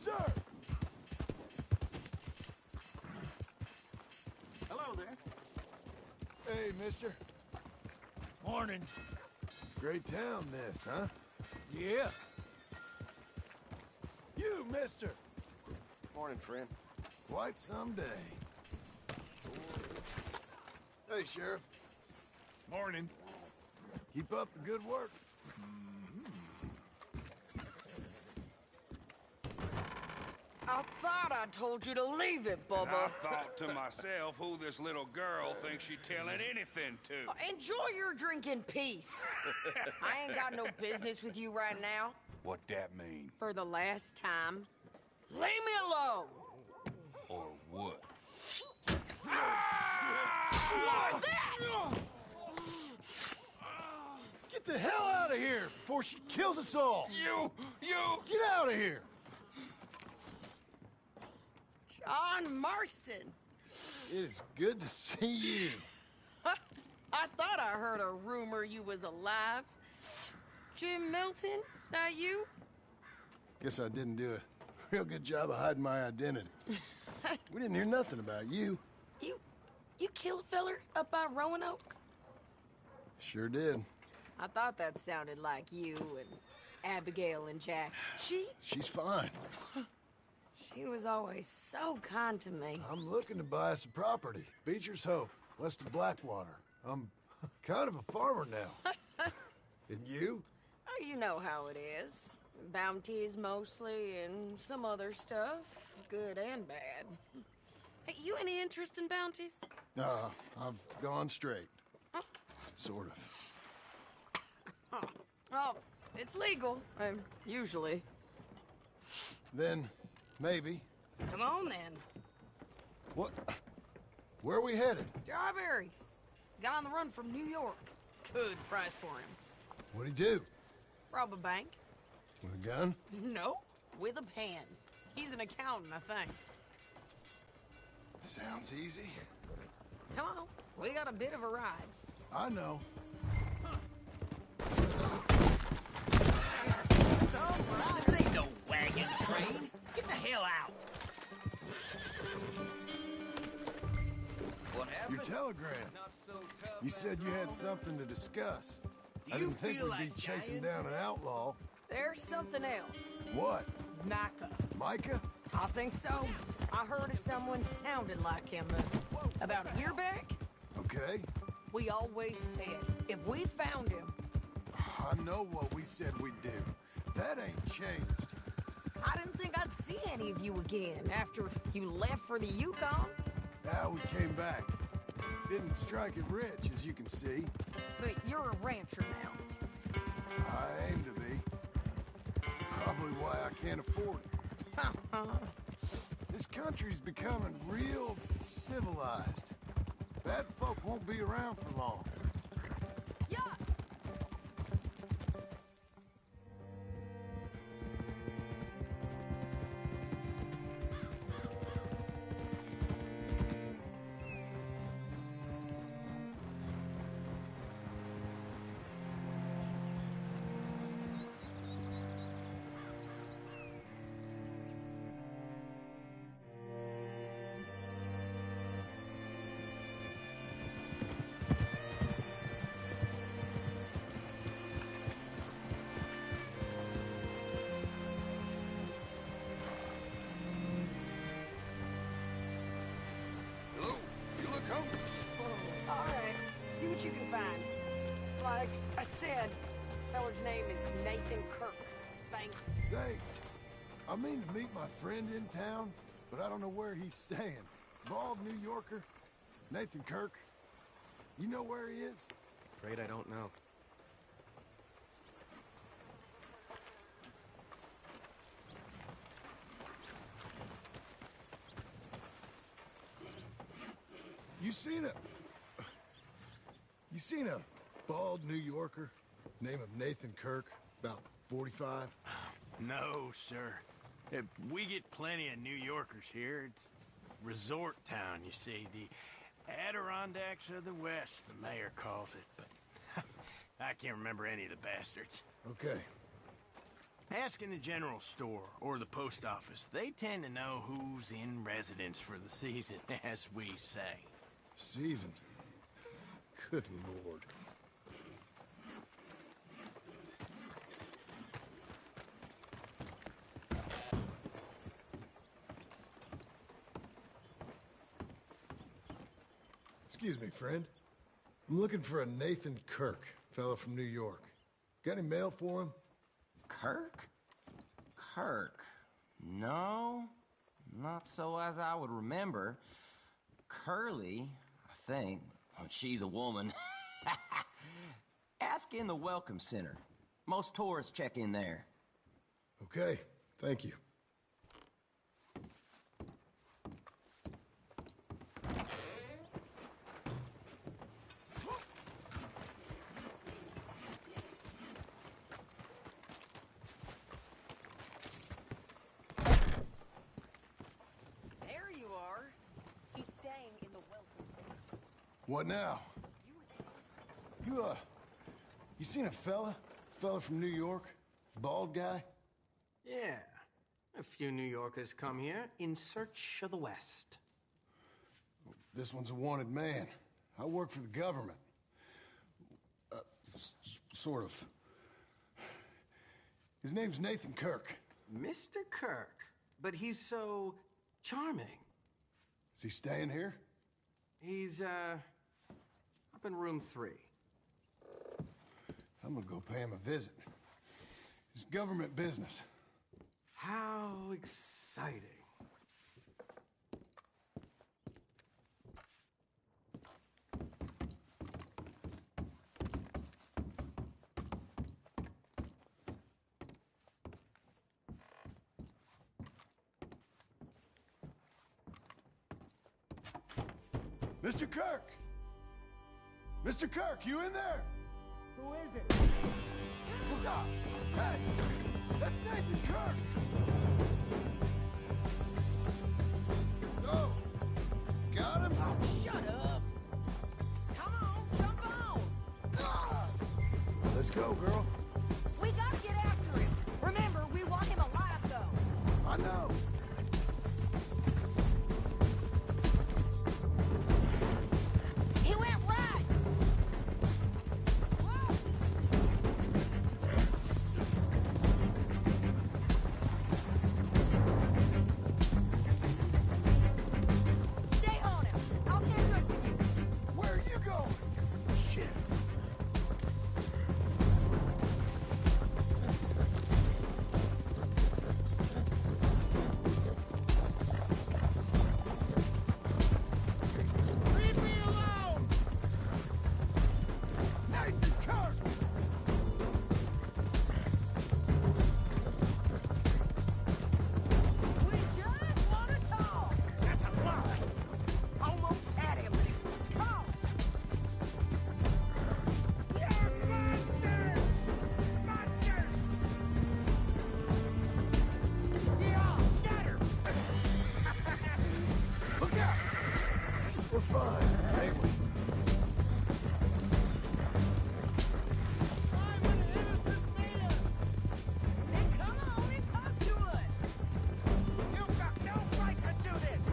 sir! Hello there. Hey, mister. Morning. Great town, this, huh? Yeah. You, mister! Morning, friend. Quite some day. Hey, Sheriff. Morning. Keep up the good work. I thought I told you to leave it, And Bubba. I thought to myself who this little girl thinks she telling anything to. Enjoy your drink in peace. I ain't got no business with you right now. What that mean? For the last time, leave me alone. Or what? What's that? Get the hell out of here before she kills us all! You! Get out of here! John Marston. It is good to see you. I thought I heard a rumor you was alive. Jim Milton, that you? Guess I didn't do a real good job of hiding my identity. We didn't hear nothing about you. You kill a feller up by Roanoke? Sure did. I thought that sounded like you and Abigail and Jack. She's fine. She was always so kind to me. I'm looking to buy us a property. Beecher's Hope, west of Blackwater. I'm kind of a farmer now. And you? Oh, you know how it is. Bounties mostly, and some other stuff, good and bad. Hey, you any interest in bounties? I've gone straight. Sort of. Oh, it's legal, usually. Then, maybe. Come on, then. What? Where are we headed? Strawberry. Got on the run from New York. Good price for him. What'd he do? Rob a bank? With a gun? No, with a pen. He's an accountant, I think. Sounds easy. Come on, we got a bit of a ride. I know. This ain't no wagon train. Get the hell out. What happened? Your telegram. You said you had something to discuss. I you didn't think feel we'd be like chasing dying? down an outlaw. There's something else. What? Micah. Micah? I think so. I heard of someone sounded like him about a year back. Okay. We always said if we found him, I know what we said we'd do. That ain't changed. I didn't think I'd see any of you again after you left for the Yukon. Now we came back. Didn't strike it rich, as you can see. But you're a rancher now. I aim to be. Probably why I can't afford it. This country's becoming real civilized. Bad folk won't be around for long. Yeah. Hello? You look hungry. All right. See what you can find. Like I said, feller's name is Nathan Kirk. Thank you. Say, I mean to meet my friend in town, but I don't know where he's staying. Bald New Yorker, Nathan Kirk. You know where he is? Afraid I don't know. You seen a bald New Yorker, name of Nathan Kirk, about 45? No, sir. We get plenty of New Yorkers here. It's resort town, you see. The Adirondacks of the West, the mayor calls it. But I can't remember any of the bastards. Okay. Ask in the general store or the post office. They tend to know who's in residence for the season, as we say. Season. Good Lord. Excuse me, friend. I'm looking for a Nathan Kirk, fella from New York. Got any mail for him? Kirk? Kirk? No, not so as I would remember. Curly, I think. Well, she's a woman. Ask in the Welcome Center. Most tourists check in there. Okay, thank you. There you are. He's staying in the welcome center. What now? You seen a fella? Fella from New York? Bald guy? Yeah. A few New Yorkers come here in search of the West. This one's a wanted man. I work for the government. Sort of. His name's Nathan Kirk. Mr. Kirk, but he's so charming. Is he staying here? He's, up in room 3. I'm gonna go pay him a visit. It's government business. How exciting. Mr. Kirk! Mr. Kirk, you in there? Who is it? Stop! Hey! That's Nathan Kirk! Go! Got him? Oh, shut up. Come on, jump on. Ah! Let's go, girl. We gotta get after him. Remember, we want him alive, though. I know. He went right. Whoa. Stay on him. I'll catch up with you. Where are you going? Shit. Leave me alone! Nathan Kirk! We just want to talk. That's a lie. Almost had him. Come. You're monsters! Monsters! Yeah, scatter! Look out! We're fine, ain't we? I'm an innocent man! Then come on and talk to us. You've got no right to do this!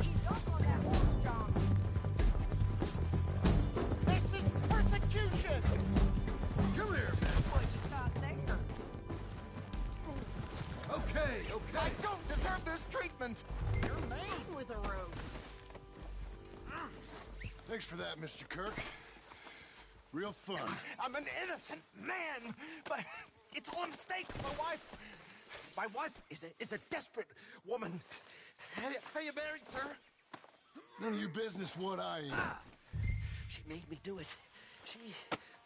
He's up on that horse, John. This is persecution! Come here, man. What you got there? Okay, I okay. don't deserve this treatment! You're made with a rope. Thanks for that, Mr. Kirk. Real fun. I'm an innocent man, but it's all a mistake. My wife is a desperate woman. Are you married, sir? None of your business what I am. She made me do it. She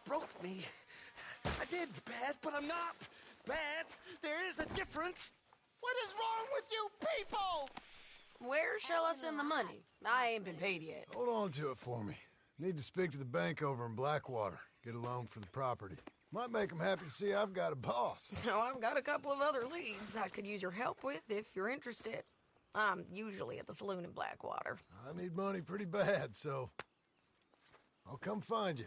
broke me. I did bad, but I'm not bad. There is a difference. What is wrong with you people? Where shall I send the money? I ain't been paid yet. Hold on to it for me. Need to speak to the bank over in Blackwater. Get a loan for the property. Might make them happy to see I've got a boss. So I've got a couple of other leads I could use your help with if you're interested. I'm usually at the saloon in Blackwater. I need money pretty bad, so I'll come find you.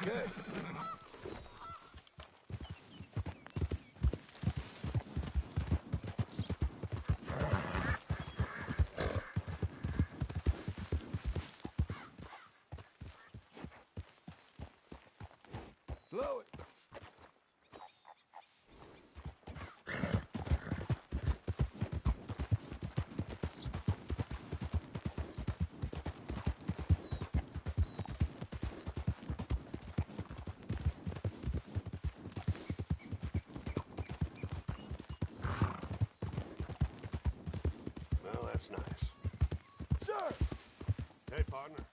Okay. Slow it. Well, that's nice. Sir! Hey, partner.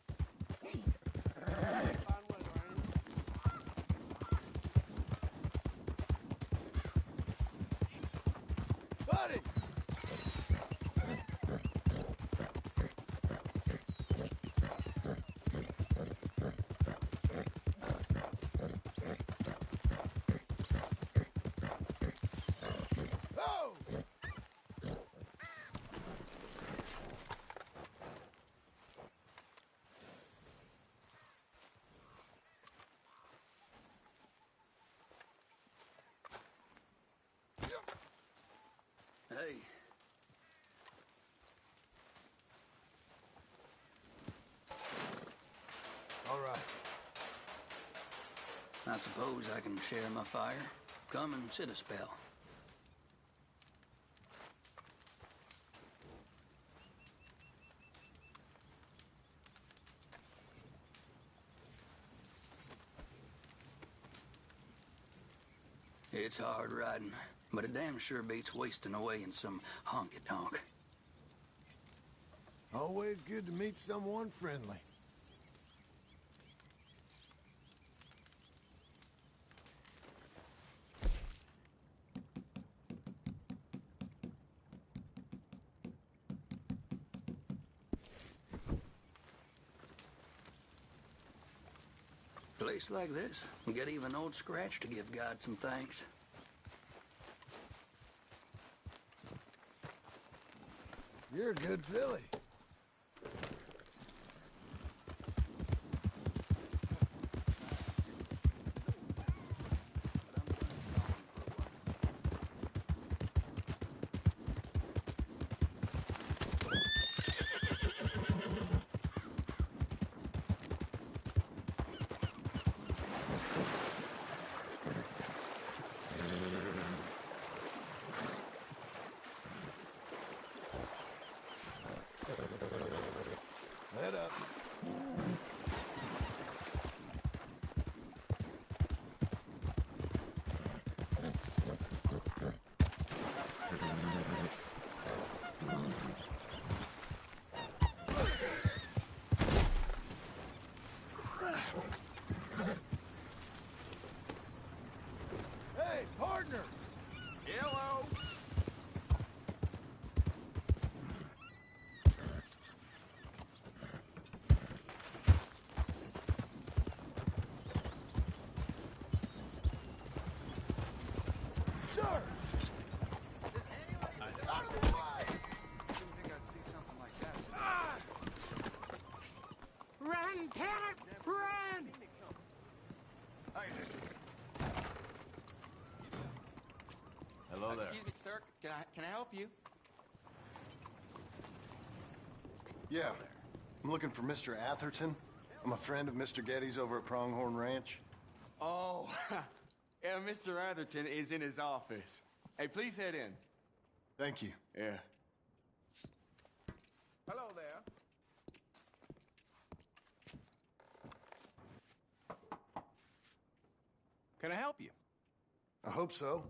Buddy! Oh! Hey. All right. I suppose I can share my fire. Come and sit a spell. It's hard riding, but it damn sure beats wasting away in some honky-tonk. Always good to meet someone friendly. Place like this, we get even old Scratch to give God some thanks. You're a good filly. Head up. Hey, partner! Hello. Sir! Out of the way! Didn't think I'd see something like that. Run, damn it! Run! Hello there. Excuse me, sir. Can I help you? Yeah. I'm looking for Mr. Atherton. I'm a friend of Mr. Getty's over at Pronghorn Ranch. Oh, yeah, Mr. Atherton is in his office. Hey, please head in. Thank you. Yeah. Hello there. Can I help you? I hope so.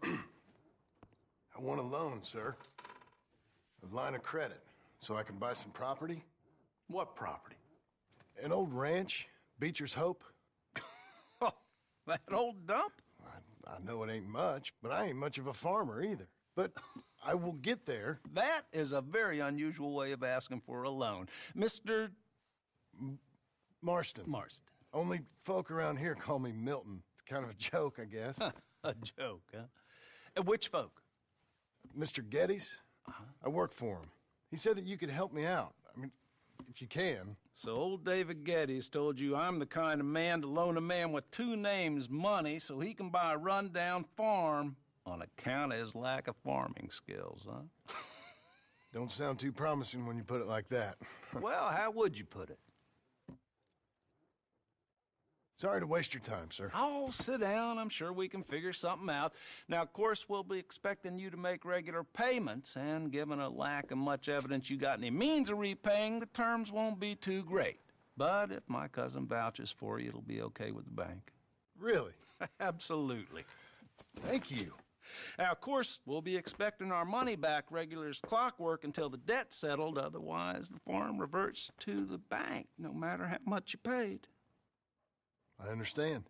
I want a loan, sir. A line of credit, so I can buy some property. What property? An old ranch, Beecher's Hope. Oh, that old dump? I know it ain't much, but I ain't much of a farmer either. But I will get there. That is a very unusual way of asking for a loan. Mr. Marston. Marston. Only folk around here call me Milton. It's kind of a joke, I guess. A joke, huh? And which folk? Mr. Geddes. I work for him. He said that you could help me out. I mean, if you can. So old David Geddes told you I'm the kind of man to loan a man with two names money so he can buy a rundown farm on account of his lack of farming skills, huh? Don't sound too promising when you put it like that. Well, how would you put it? Sorry to waste your time, sir. Oh, sit down. I'm sure we can figure something out. Now, of course, we'll be expecting you to make regular payments, and given a lack of much evidence you got any means of repaying, the terms won't be too great. But if my cousin vouches for you, it'll be okay with the bank. Really? Absolutely. Thank you. Now, of course, we'll be expecting our money back regular as clockwork until the debt's settled. Otherwise, the farm reverts to the bank, no matter how much you paid. I understand.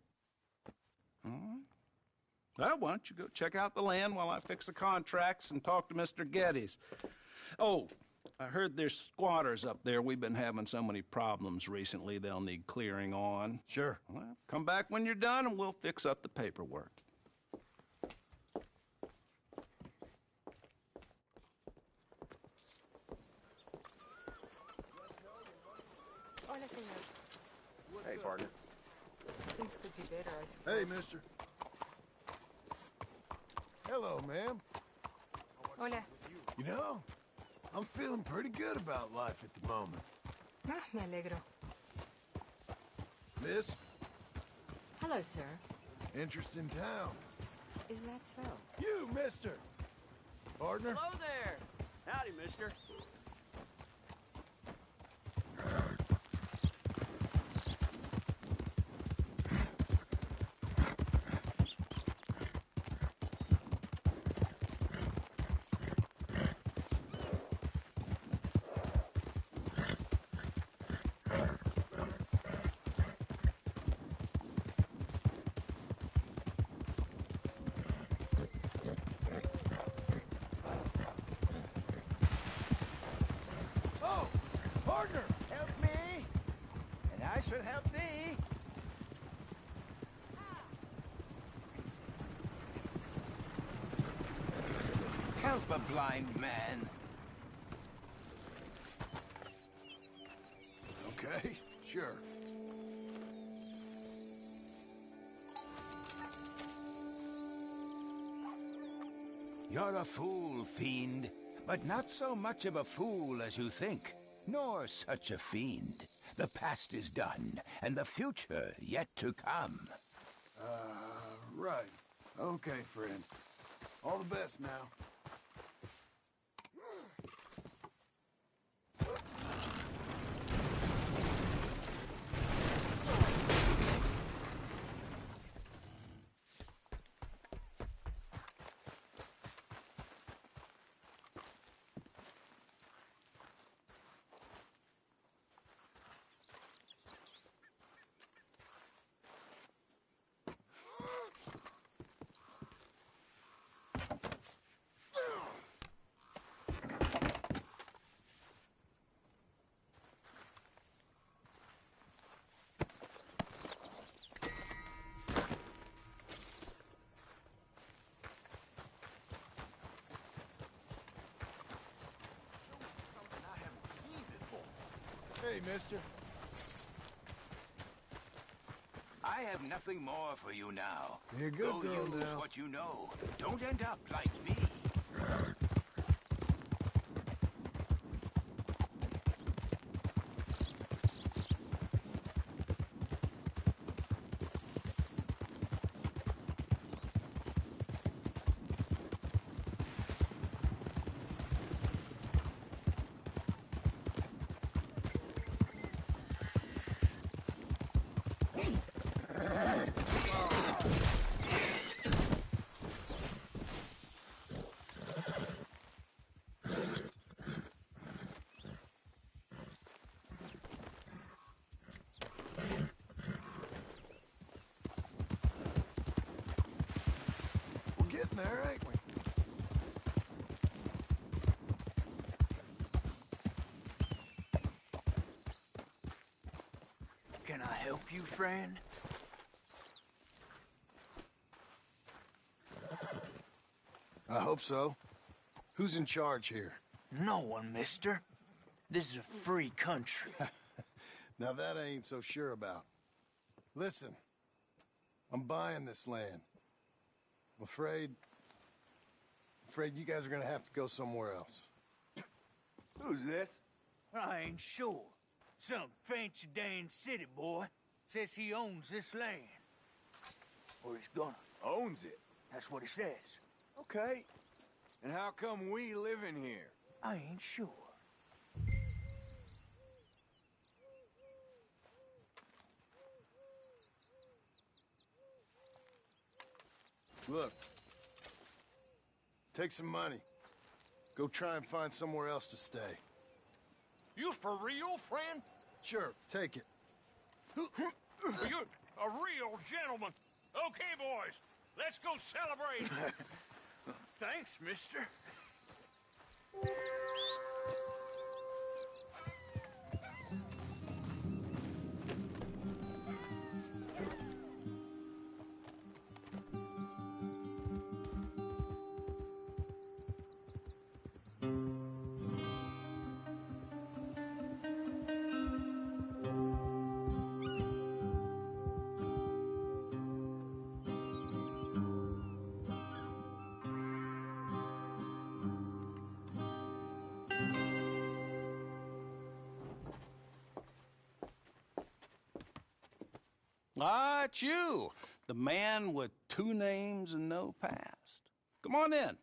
All right. Well, why don't you go check out the land while I fix the contracts and talk to Mr. Geddes. Oh, I heard there's squatters up there. We've been having so many problems recently, they'll need clearing on. Sure. Well, come back when you're done and we'll fix up the paperwork. Hola, señor. Hey, partner. Things could be better, I suppose. Hey, mister. Hello, ma'am. Hola. You know, I'm feeling pretty good about life at the moment. Ah, me alegro. Miss, Hello, sir. interest in town. Is that so? You, mister. Partner? Hello there. Howdy, mister. Oh, partner! Help me, and I should help thee. Help a blind man. Okay, sure. You're a fool, fiend, but not so much of a fool as you think, nor such a fiend. The past is done, and the future yet to come. Right. Okay, friend. All the best now. Hey, mister. I have nothing more for you now. You're a good Go girl use now. what you know. Don't end up like me. there, ain't we? Can I help you, friend? I hope so. Who's in charge here? No one, mister. This is a free country. Now that I ain't so sure about. Listen, I'm buying this land. I'm afraid you guys are gonna have to go somewhere else. Who's this? I ain't sure. Some fancy Dan city boy says he owns this land. Or he's gonna. Owns it? That's what he says. Okay. And how come we live in here? I ain't sure. Look, take some money. Go try and find somewhere else to stay. You for real, friend? Sure, take it. You're a real gentleman. Okay, boys, let's go celebrate. Thanks, mister. Ah, it's you, the man with 2 names and no past. Come on in.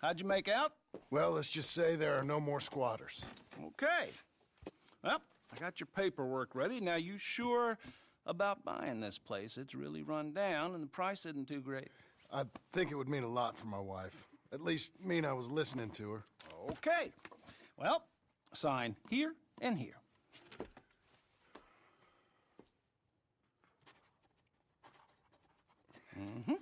How'd you make out? Well, let's just say there are no more squatters. Okay. Well, I got your paperwork ready. Now, you sure about buying this place? It's really run down, and the price isn't too great. I think it would mean a lot for my wife. At least mean I was listening to her. Okay. Well, sign here and here. Mm-hmm.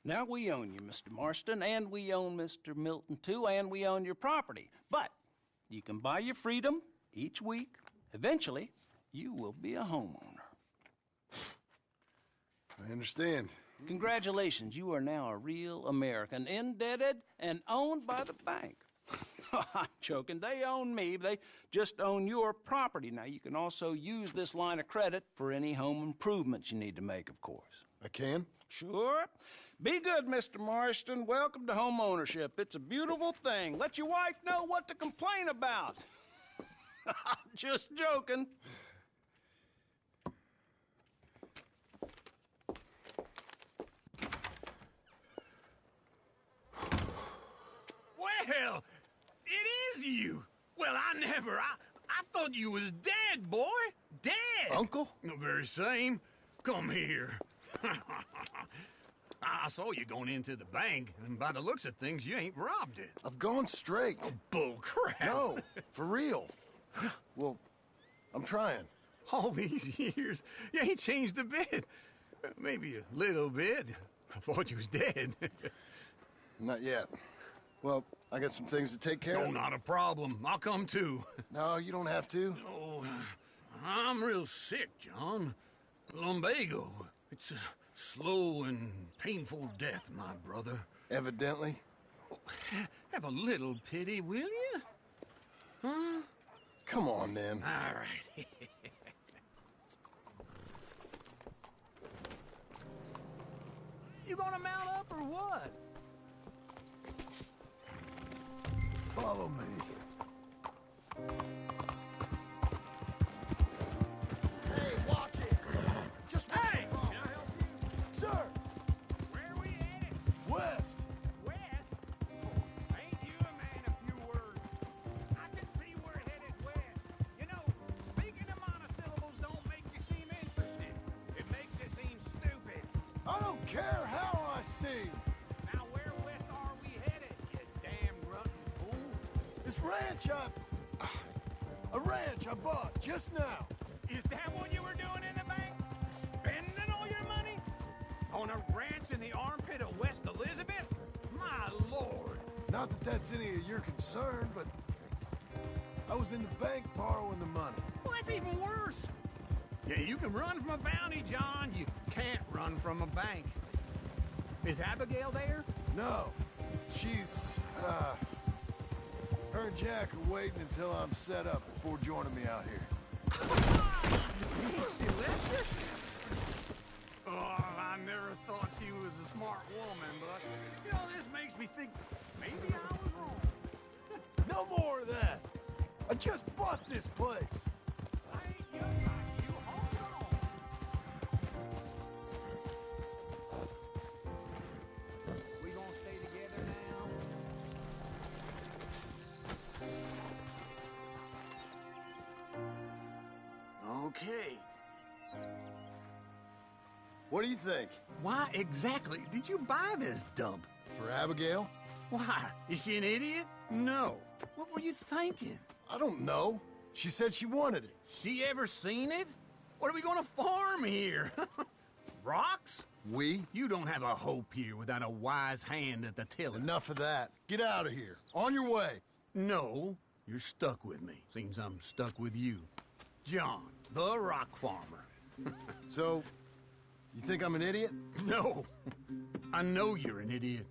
Now we own you, Mr. Marston, and we own Mr. Milton, too, and we own your property. But you can buy your freedom each week. Eventually, you will be a homeowner. I understand. Congratulations, you are now a real American, indebted and owned by the bank. I'm joking. They own me. They just own your property. Now, you can also use this line of credit for any home improvements you need to make, of course. I can? Sure. Be good, Mr. Marston. Welcome to home ownership. It's a beautiful thing. Let your wife know what to complain about. Just joking. Well, it is you. Well, I thought you was dead, boy. Dead. Uncle? The very same. Come here. I saw you going into the bank, and by the looks of things, you ain't robbed it. I've gone straight. Bull crap. No, for real. Well, I'm trying. All these years, you ain't changed a bit. Maybe a little bit. I thought you was dead. Not yet. Well, I got some things to take care of. No, not a problem. I'll come too. No, you don't have to. Oh, I'm real sick, John. Lumbago. It's a slow and painful death, my brother. Evidently. Have a little pity, will you? Huh? Come on, then. All right. You gonna mount up or what? Follow me. Hey, watch it! Just Hey! Can I help you? Sir! Where are we headed? West! West? Ain't you a man of few words? I can see we're headed west. You know, I don't care how I sing. Now where west are we headed, you damn rotten fool? This ranch a ranch I bought just now. Is that what you were doing in the bank? Spending all your money? On a ranch in the armpit of West Elizabeth? My lord! Not that that's any of your concern, but I was in the bank borrowing the money. Well, that's even worse. Yeah, you can run from a bounty, John. You can't run from a bank. Is Abigail there? No. She's, her and Jack are waiting until I'm set up before joining me out here. She left you? Oh, I never thought she was a smart woman, but, you know, this makes me think maybe I was wrong. No more of that. I just bought this place. I ain't just like you. Hold on. We gonna stay together now? Okay. What do you think? Why exactly did you buy this dump? For Abigail? Why? Is she an idiot? No. What were you thinking? I don't know. She said she wanted it. She ever seen it? What are we gonna farm here? Rocks? We? You don't have a hope here without a wise hand at the tiller. Enough of that. Get out of here. On your way. No, you're stuck with me. Seems I'm stuck with you. John, the rock farmer. So, you think I'm an idiot? No. I know you're an idiot.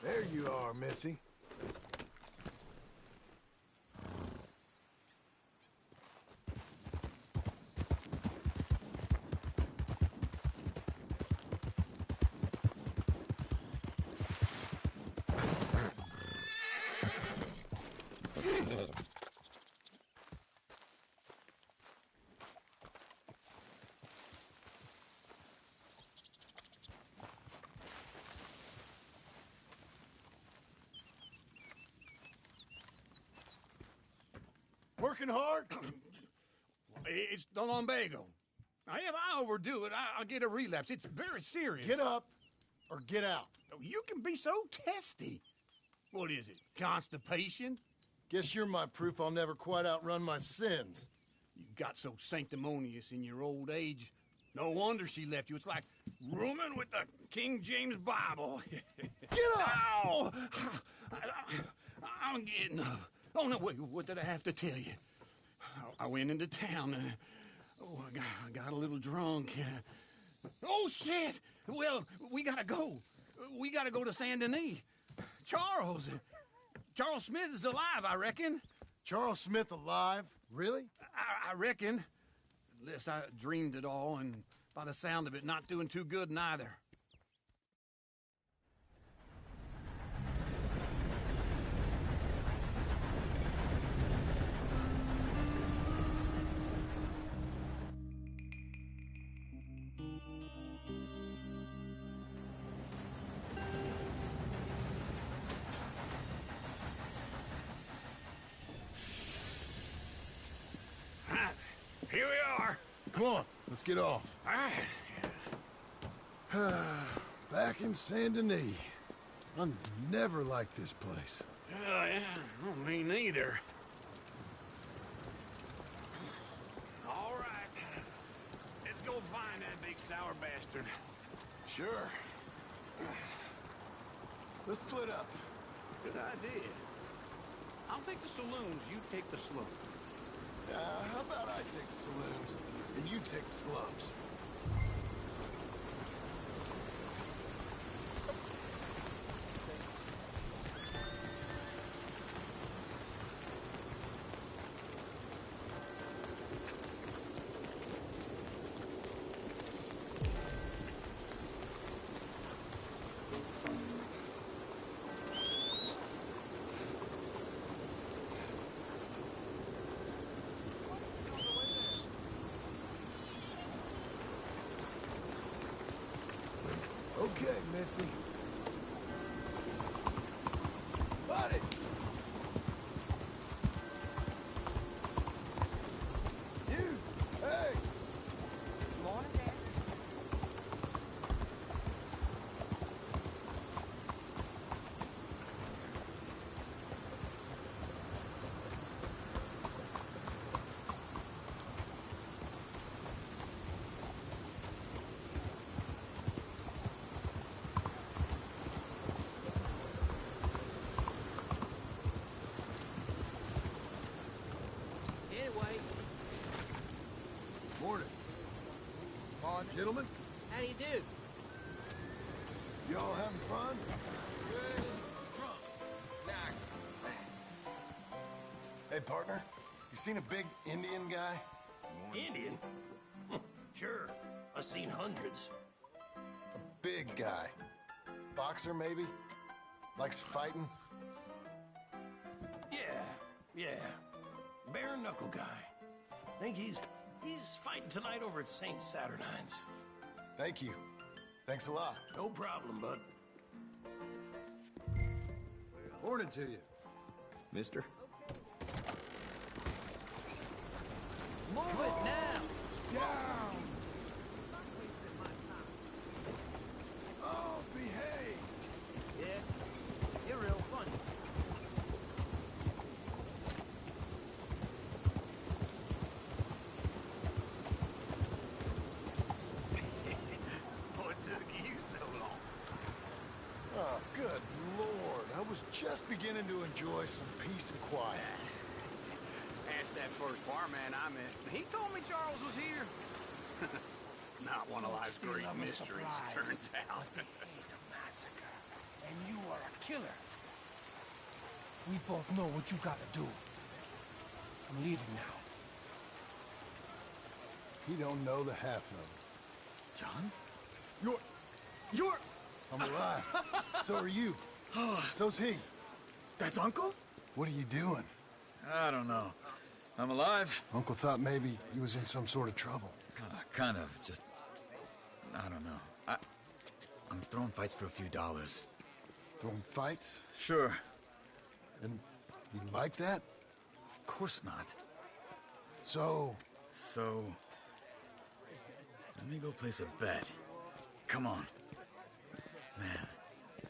There you are, Missy. Working hard? It's the lumbago. Now, if I overdo it, I'll get a relapse. It's very serious. Get up or get out. You can be so testy. What is it, constipation? Guess you're my proof I'll never quite outrun my sins. You got so sanctimonious in your old age. No wonder she left you. It's like rooming with the King James Bible. Get up! Ow! I'm getting up. Oh, no, wait, what did I have to tell you? I went into town. I got a little drunk. Oh, shit! Well, we gotta go. We gotta go to Saint Denis. Charles Smith is alive, I reckon. Charles Smith alive? Really? I reckon. Unless I dreamed it all, and by the sound of it, not doing too good neither. Here we are. Come on, let's get off. All right. Back in Saint Denis. I never liked this place. Yeah, well, me neither. sour bastard. Sure. Let's split up. Good idea. I'll take the saloons, you take the slopes. How about I take the saloons, and you take the slopes? Okay, Missy. Buddy! You! Hey! Morning, Dad. Anyway, Morning. morning. Gentlemen, How do you do? y'all having fun? Hey, partner, you seen a big Indian guy? Indian? Sure. I've seen hundreds. A big guy. Boxer, maybe? Likes fighting? Yeah. Bare knuckle guy. Think he's fighting tonight over at St. Saturnine's. Thank you. Thanks a lot. No problem, bud. Morning to you. Mister? Move it now! Down! Oh, behave! Yeah, you're real funny. What took you so long? Oh, good Lord. I was just beginning to enjoy some peace and quiet. Asked that first barman I met. He told me Charles was here. Not one of life's great mysteries, turns out. But they hate a massacre, and you are a killer. We both know what you gotta do. I'm leaving now. He don't know the half of it. John? You're... I'm alive. So are you. So's he. That's Uncle? What are you doing? I don't know. I'm alive. Uncle thought maybe he was in some sort of trouble. Kind of. Just... I don't know. I'm throwing fights for a few dollars. Throwing fights? Sure. And you like that? Of course not. So... Let me go place a bet. Come on. Man,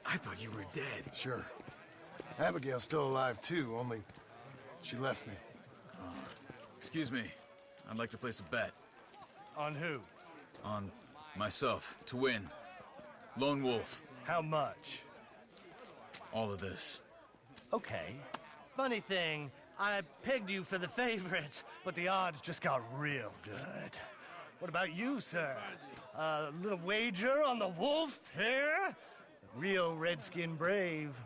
I thought you were dead. Sure. Abigail's still alive, too, only she left me. Excuse me. I'd like to place a bet. On who? On myself, to win. Lone Wolf. How much? All of this. Okay. Funny thing, I pegged you for the favorite, but the odds just got real good. What about you, sir? A little wager on the wolf here? Real redskin brave.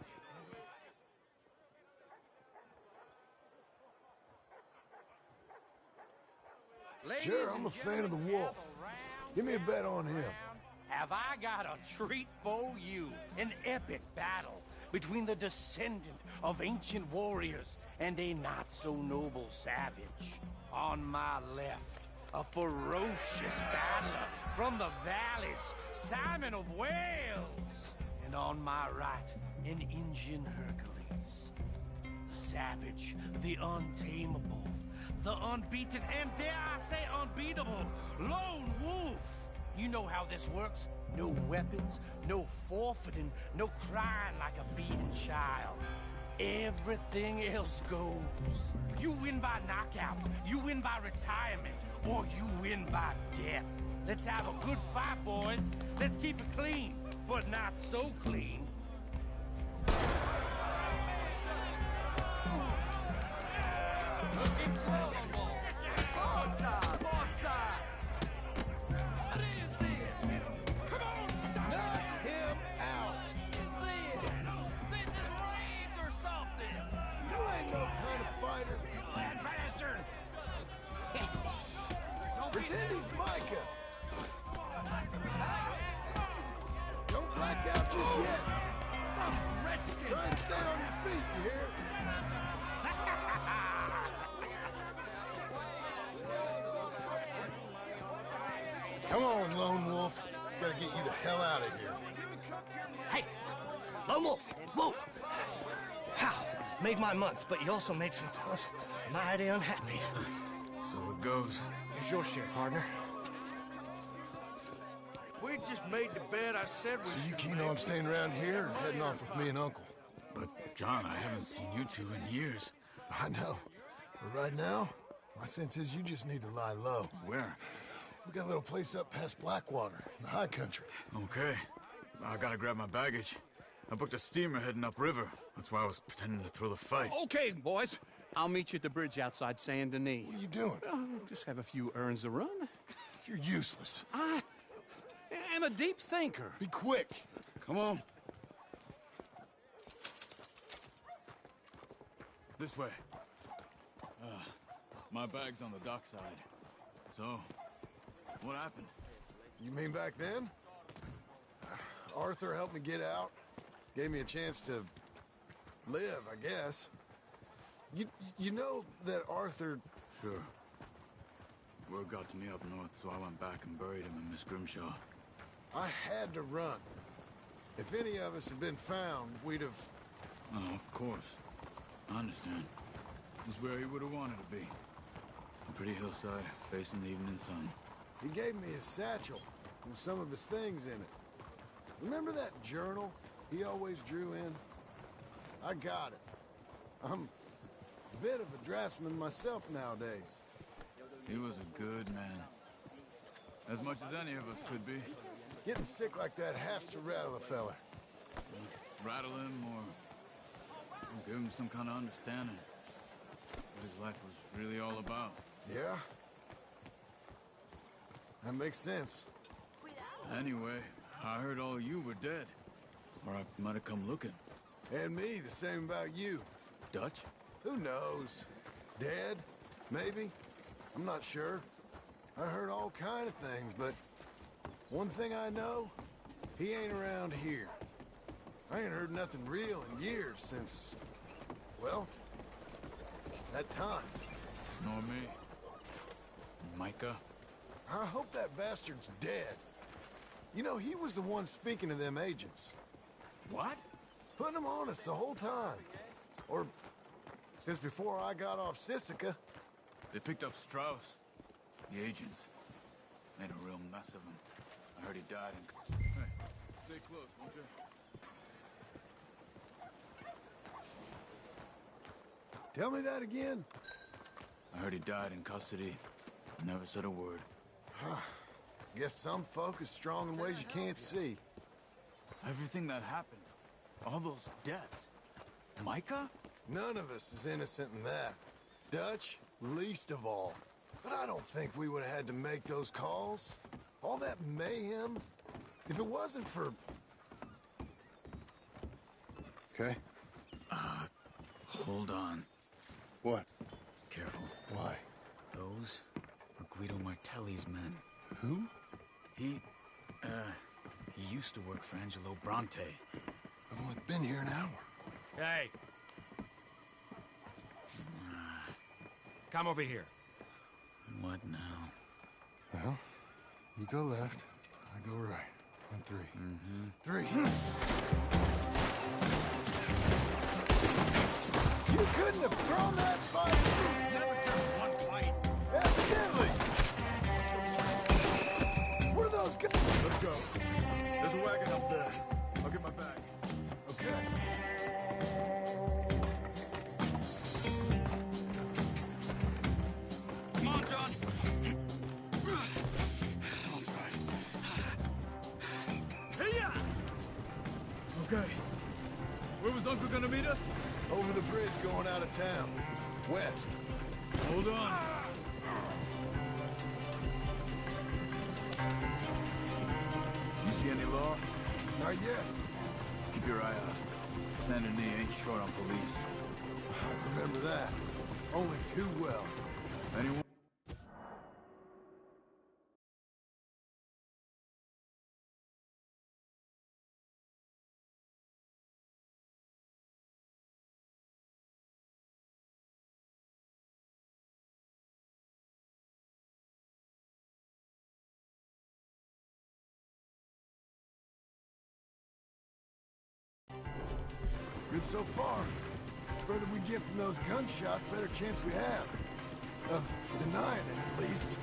Sure, I'm a fan of the wolf. Give me a bet on him. Have I got a treat for you? An epic battle between the descendant of ancient warriors and a not-so-noble savage. On my left, a ferocious battler from the valleys, Simon of Wales. And on my right, an Indian Hercules. The savage, the untamable, the unbeaten, and dare I say unbeatable, Lone Wolf. You know how this works. No weapons, no forfeiting, no crying like a beaten child. Everything else goes. You win by knockout, you win by retirement, or you win by death. Let's have a good fight, boys. Let's keep it clean, but not so clean. It's slow, Forza! Forza! What is this? Come on, son! Knock him out! This is rigged or something! You ain't no kind of fighter. That bastard! Pretend he's Micah. Don't black out just yet. Try and stay on your feet, you hear? Come on, Lone Wolf. Gotta get you the hell out of here. Hey, Lone Wolf, whoa! How? Made my month, but you also made some fellas mighty unhappy. So it goes. Here's your share, partner. If we just made the bed I said we So you should keen make, on staying around here or heading off with me and Uncle? But, John, I haven't seen you two in years. I know. But right now, my sense is you just need to lie low. Where? We got a little place up past Blackwater, in the high country. Okay. I gotta grab my baggage. I booked a steamer heading upriver. That's why I was pretending to throw the fight. Okay, boys. I'll meet you at the bridge outside Saint Denis. What are you doing? Oh, just have a few errands to run. You're useless. I am a deep thinker. Be quick. Come on. This way. My bag's on the dockside. So, what happened? You mean back then? Arthur helped me get out. Gave me a chance to live, I guess. You know that Arthur... Sure. Word got to me up north, so I went back and buried him in Miss Grimshaw. I had to run. If any of us had been found, we'd have... Oh, of course. I understand. He's where he would have wanted to be. A pretty hillside, facing the evening sun. He gave me his satchel with some of his things in it. Remember that journal he always drew in? I got it. I'm a bit of a draftsman myself nowadays. He was a good man. As much as any of us could be. Getting sick like that has to rattle a fella. Rattle him or give him some kind of understanding. What his life was really all about. Yeah? That makes sense. Anyway, I heard all you were dead. Or I might have come looking. And me, the same about you. Dutch? Who knows? Dead? Maybe? I'm not sure. I heard all kind of things, but one thing I know, he ain't around here. I ain't heard nothing real in years since, well, that time. Nor me. Micah? I hope that bastard's dead. You know, he was the one speaking to them agents. What? Putting them on us the whole time. Or since before I got off Sisika. They picked up Strauss. The agents. Made a real mess of him. I heard he died in... Hey, stay close, won't you? Tell me that again. I heard he died in custody. Never said a word. Guess some folk is strong in ways you can't see. Everything that happened. All those deaths. Micah? None of us is innocent in that. Dutch, least of all. But I don't think we would have had to make those calls. All that mayhem. If it wasn't for... Okay. Hold on. What? Careful. Why? Those are Guido Martelli's men. Who? He used to work for Angelo Bronte. I've only been here an hour. Hey. Come over here. What now? Well, you go left, I go right. On three. Mm-hmm. 3. You couldn't have thrown that fight! Never just one fight. Evidently! What are those guys? Let's go. There's a wagon up there. I'll get my bag. Okay. Come on, John. I'll try. Uncle gonna meet us? Over the bridge going out of town. West. Hold on. You see any law? Not yet. Keep your eye out. Saint Denis ain't short on police. I remember that. Only too well. Anyone? Good so far. The further we get from those gunshots, better chance we have. Of denying it, at least.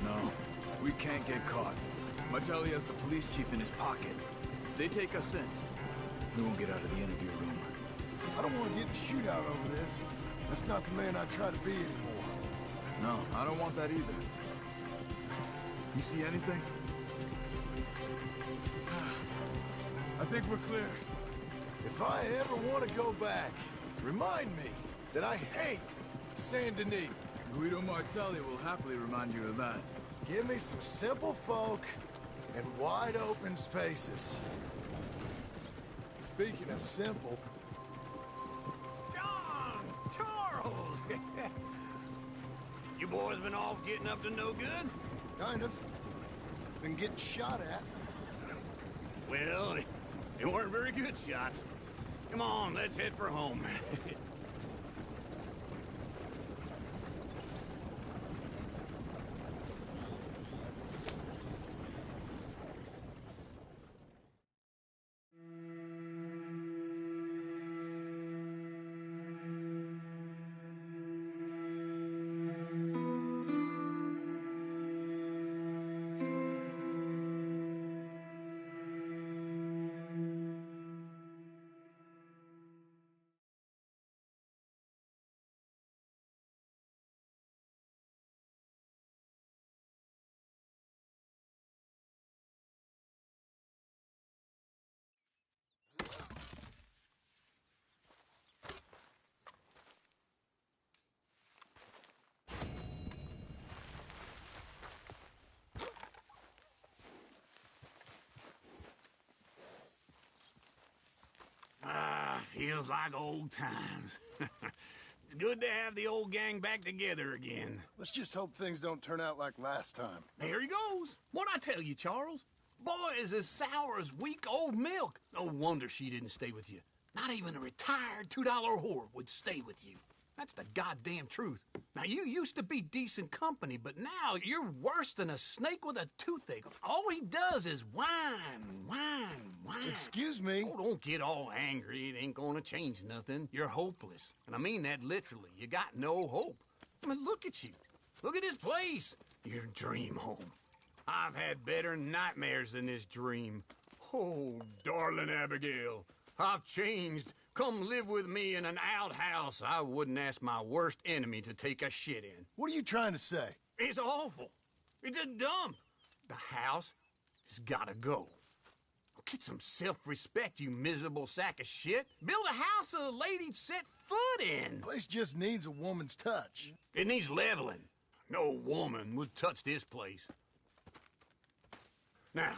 No, we can't get caught. Martelli has the police chief in his pocket. If they take us in, we won't get out of the interview room. I don't want to get in a shootout over this. That's not the man I try to be anymore. No, I don't want that either. You see anything? I think we're clear. If I ever want to go back, remind me that I hate Saint Denis. Guido Martelli will happily remind you of that. Give me some simple folk and wide open spaces. Speaking of simple... John! Charles! You boys been off getting up to no good? Kind of. Been getting shot at. Well, they weren't very good shots. Come on, let's head for home. Feels like old times. It's good to have the old gang back together again. Let's just hope things don't turn out like last time. There he goes. What'd I tell you, Charles? Boy is as sour as weak old milk. No wonder she didn't stay with you. Not even a retired $2 whore would stay with you. That's the goddamn truth. Now, you used to be decent company, but now you're worse than a snake with a toothache. All he does is whine. Excuse me? Oh, don't get all angry. It ain't gonna change nothing. You're hopeless. And I mean that literally. You got no hope. I mean, look at you. Look at this place. Your dream home. I've had better nightmares than this dream. Oh, darling Abigail, I've changed. Come live with me in an outhouse I wouldn't ask my worst enemy to take a shit in. What are you trying to say? It's awful. It's a dump. The house has gotta go. Get some self-respect, you miserable sack of shit. Build a house a lady'd set foot in. The place just needs a woman's touch. It needs leveling. No woman would touch this place. Now,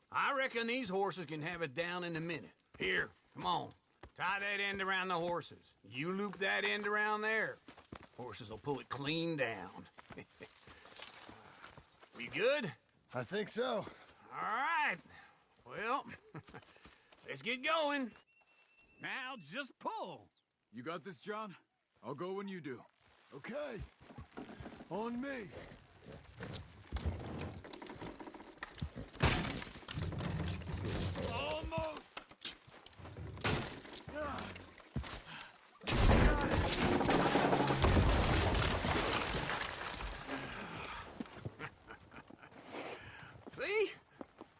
I reckon these horses can have it down in a minute. Here, come on. Tie that end around the horses. You loop that end around there. Horses will pull it clean down. We good? I think so. All right. Well, let's get going. Now just pull. You got this, John? I'll go when you do. Okay. On me. Almost. See?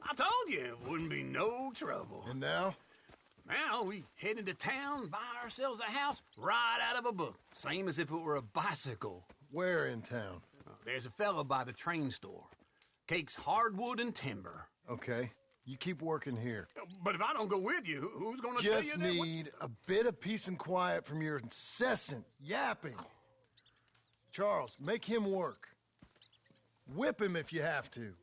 I told you it wouldn't be no trouble. And now? Now we head into town, buy ourselves a house right out of a book. Same as if it were a bicycle. Where in town? There's a fella by the train store. Cakes hardwood and timber. Okay. You keep working here. But if I don't go with you, who's gonna tell you Just that? need a bit of peace and quiet from your incessant yapping. Charles, make him work. Whip him if you have to.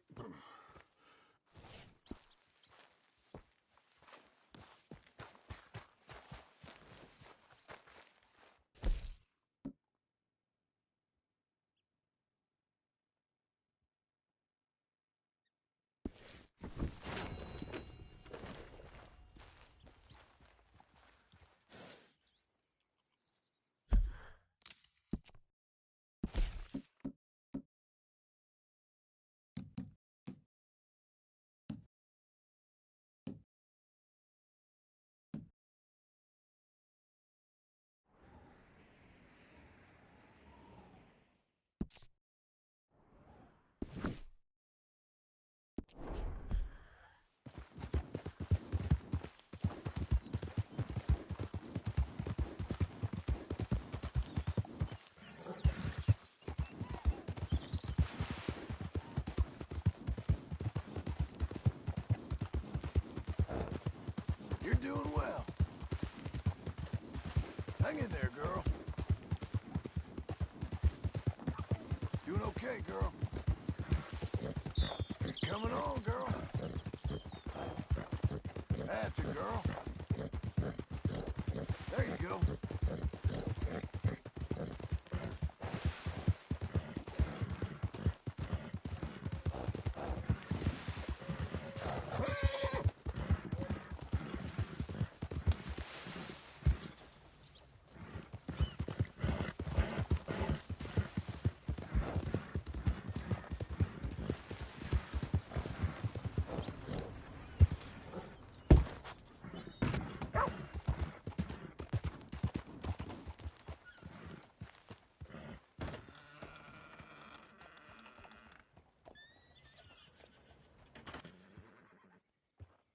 You're doing well. Hang in there, girl. Doing okay, girl. Coming on, girl. That's it, girl. There you go.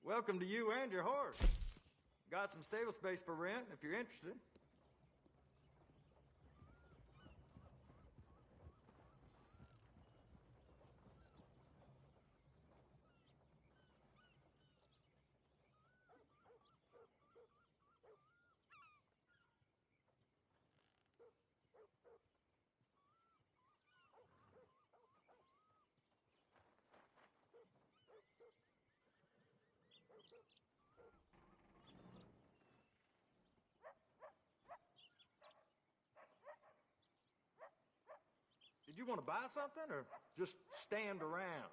Welcome to you and your horse. Got some stable space for rent if you're interested. Did you want to buy something or just stand around?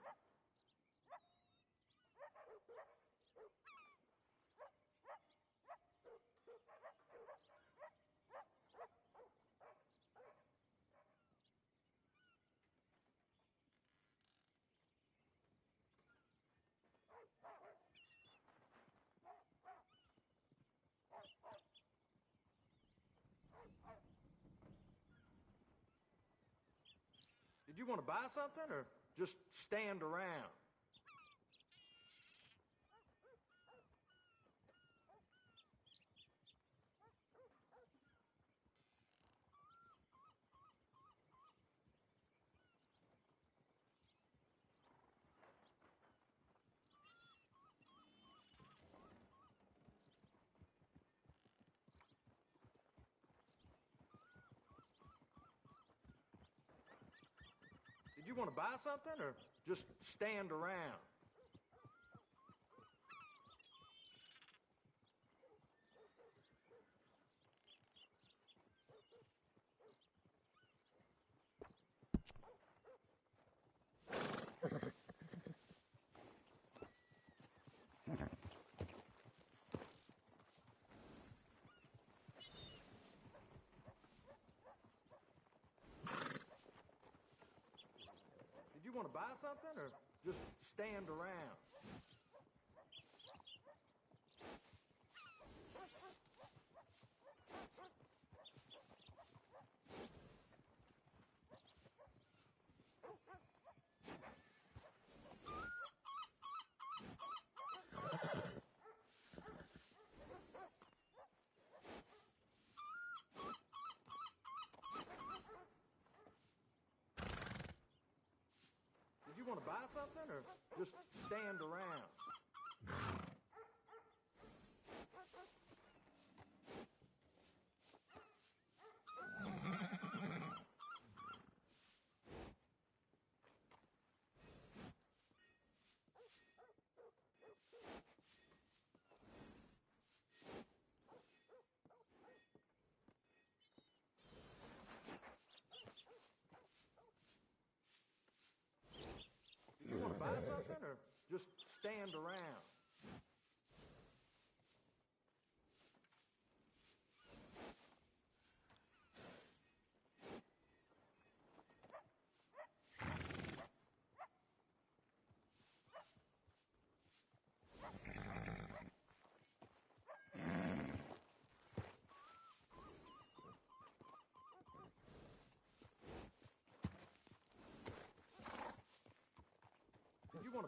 Did you want to buy something or just stand around? Did you want to buy something or just stand around? Did you want to buy something or just stand around? Did you want to buy something or just stand around?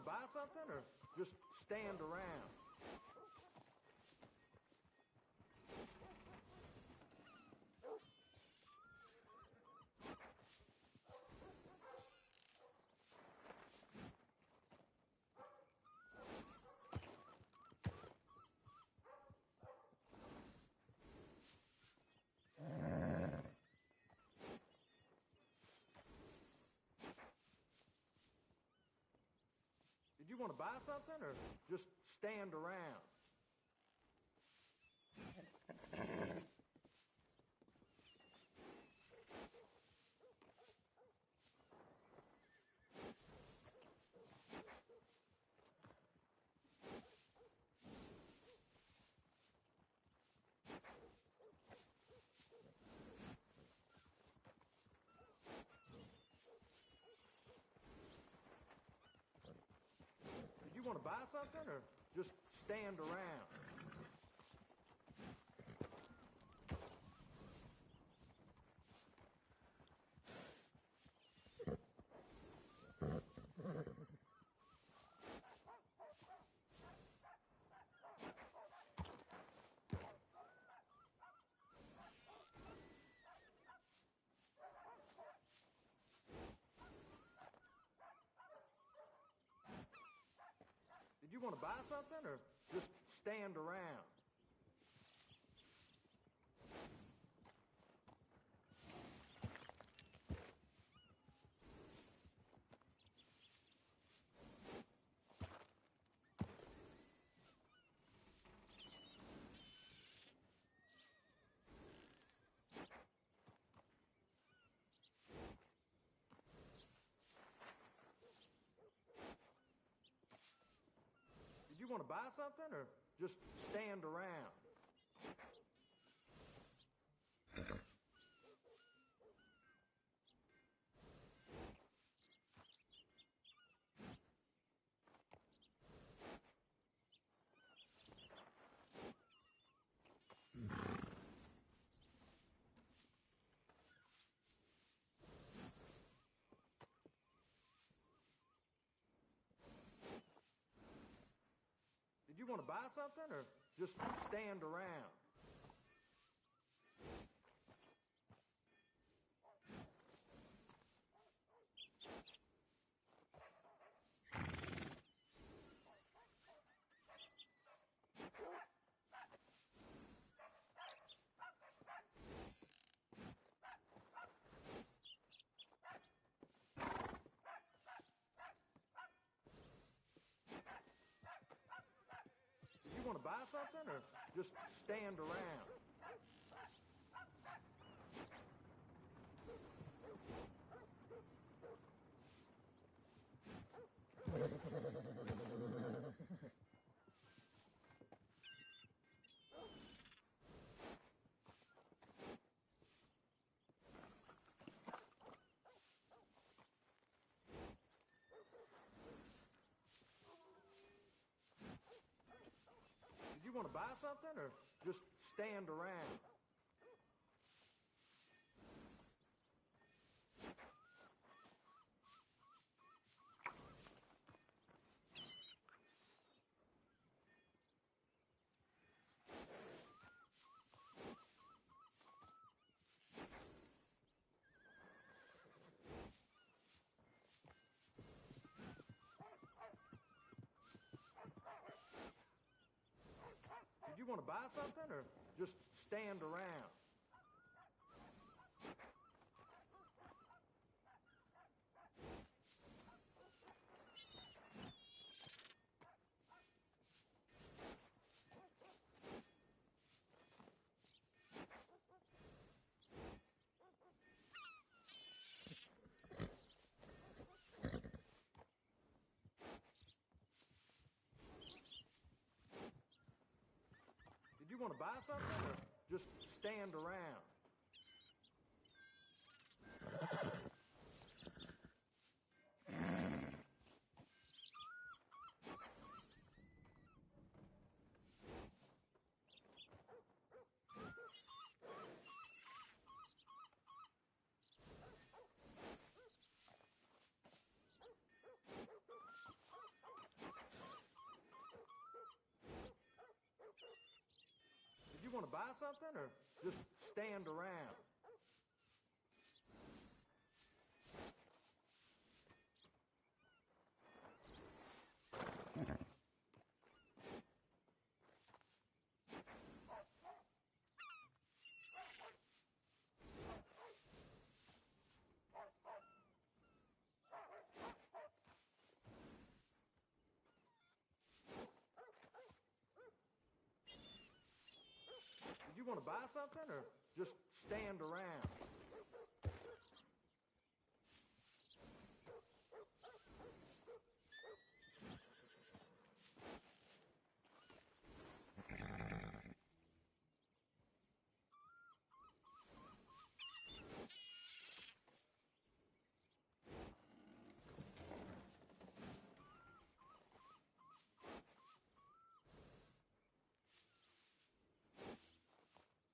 to buy something or just stand around? Did you want to buy something or just stand around? Did you want to buy something or just stand around? Did you want to buy something or just stand around? Did you want to buy something or just stand around? Did you want to buy something or just stand around? Did you want to buy something or just stand around? Did you want to buy something or just stand around? Did you want to buy something or just stand around? Did you want to buy something or just stand around? or just stand around? Did you want to buy something or just stand around?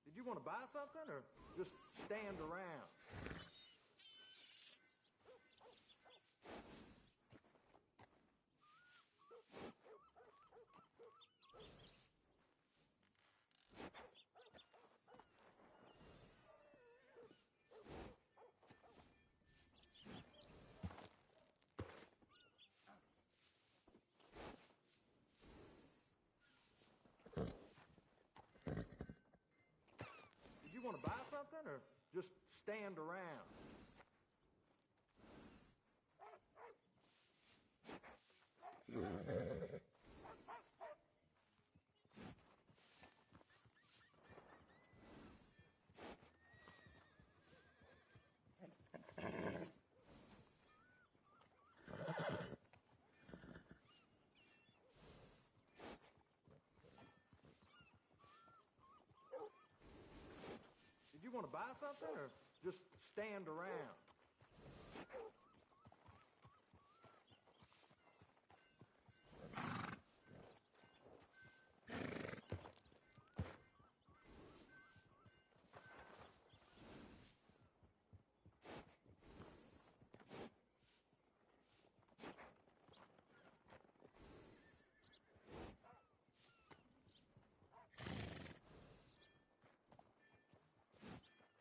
Did you want to buy something or just stand around? Did you want to buy something or just stand around? Did you want to buy something or just stand around?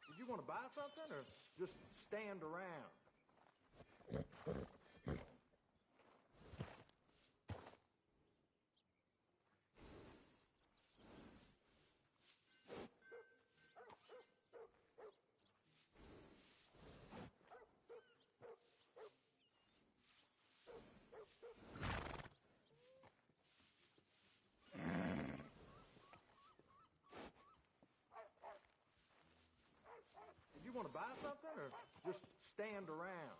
Did you want to buy something or just stand around? Did you want to buy something or just stand around?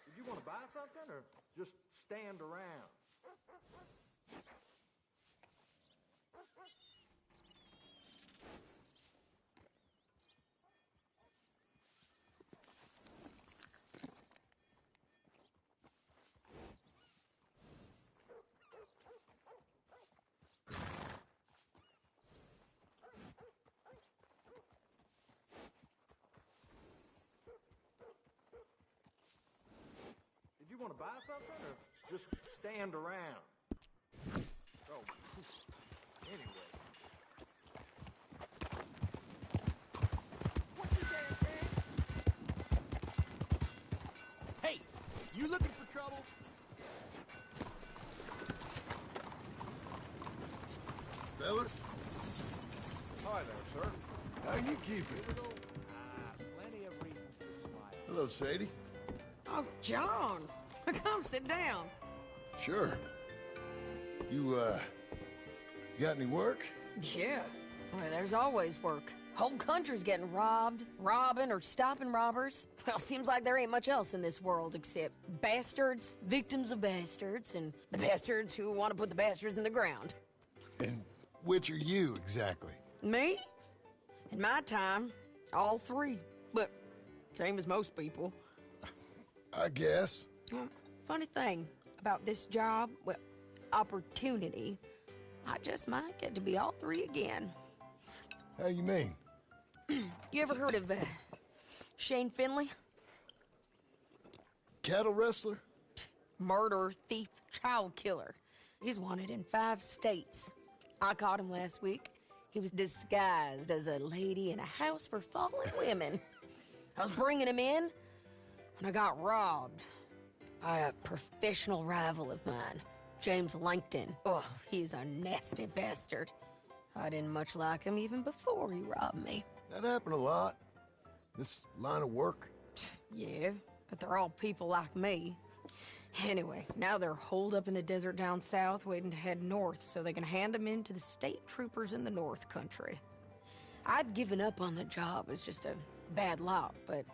Did you want to buy something or just stand around? Did you want to buy something or just stand around? Oh, anyway. Hey, you looking for trouble? Fellas? Hi there, sir. How you keeping? Plenty of reasons to smile. Hello, Sadie. Oh, John. Come sit down. Sure. You got any work? Yeah. Well, there's always work. Whole country's getting robbed, robbing, or stopping robbers. Well, seems like there ain't much else in this world except bastards, victims of bastards, and the bastards who want to put the bastards in the ground. And which are you, exactly? Me? In my time, all three. But Same as most people. I guess. Funny thing about this job, well, opportunity, I just might get to be all three again. How you mean? You ever heard of Shane Finley? Cattle wrestler? Murderer, thief, child killer. He's wanted in 5 states. I caught him last week. He was disguised as a lady in a house for fallen women. I was bringing him in when I got robbed by a professional rival of mine, James Langton. Oh, he's a nasty bastard. I didn't much like him even before he robbed me. That happened a lot. This line of work. Yeah, but they're all people like me. Anyway, now they're holed up in the desert down south waiting to head north so they can hand them in to the state troopers in the north country. I'd given up on the job as just a bad lot, but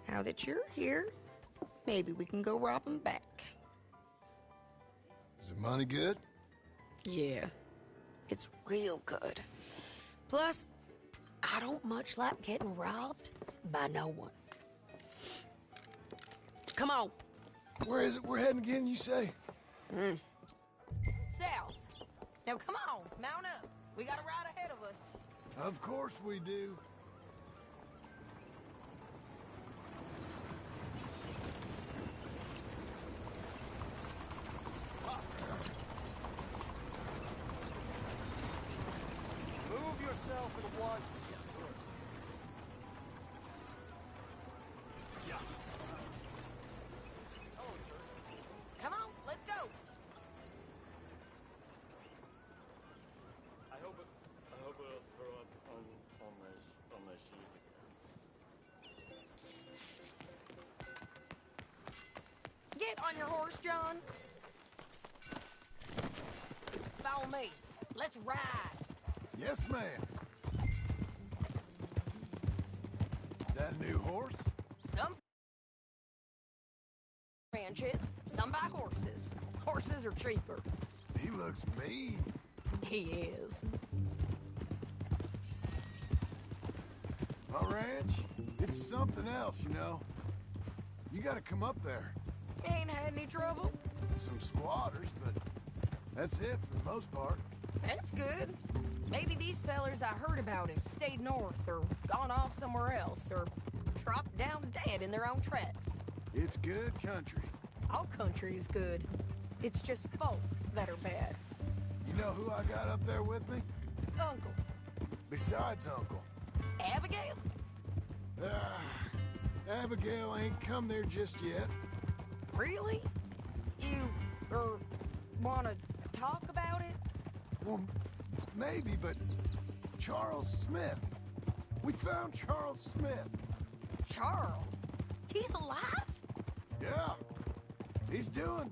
now that you're here, maybe we can go rob them back. Is the money good? Yeah, it's real good. Plus, I don't much like getting robbed by no one. Come on. Where is it we're heading again, you say? South. Now come on, mount up. We got a ride ahead of us. Of course we do. Move yourself at once. Come on, let's go. I hope it'll throw up on my sheet. Get on your horse, John. Follow me. Let's ride. Yes, ma'am. That new horse? Some ranches, some buy horses. Horses are cheaper. He looks mean. He is. My ranch, it's something else, you know. You gotta come up there. Ain't had any trouble? Some squatters, but that's it for the most part. That's good. Maybe these fellers I heard about have stayed north or gone off somewhere else or dropped down dead in their own tracks. It's good country. All country is good. It's just folk that are bad. You know who I got up there with me? Uncle. Besides Uncle. Abigail? Abigail ain't come there just yet. Really? You, wanna talk about it? Well, maybe, but Charles Smith. We found Charles Smith. Charles? He's alive? Yeah. He's doing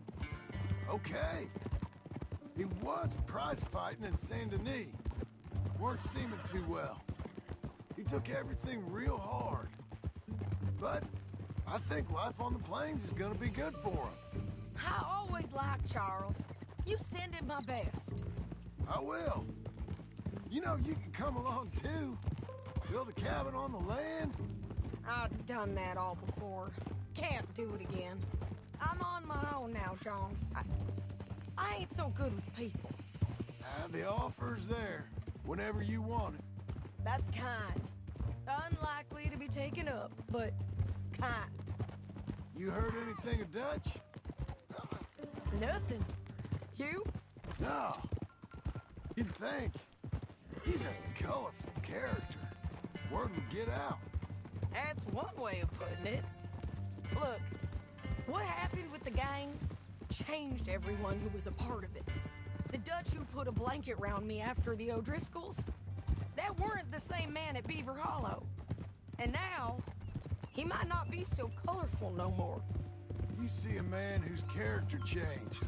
okay. He was prize fighting in Saint Denis. Weren't seeming too well. He took everything real hard. But I think life on the plains is gonna be good for him. I always liked Charles. You send him my best. I will. You know, you can come along too. Build a cabin on the land. I've done that all before. Can't do it again. I'm on my own now, John. I ain't so good with people. The offer's there whenever you want it. That's kind. Unlikely to be taken up, but kind. You heard anything of Dutch? Nothing. You? No. You'd think. He's a colorful character. Word would get out. That's one way of putting it. Look, what happened with the gang changed everyone who was a part of it. The Dutch who put a blanket round me after the O'Driscolls, that weren't the same man at Beaver Hollow. And now, he might not be so colorful no more. You see a man whose character changed.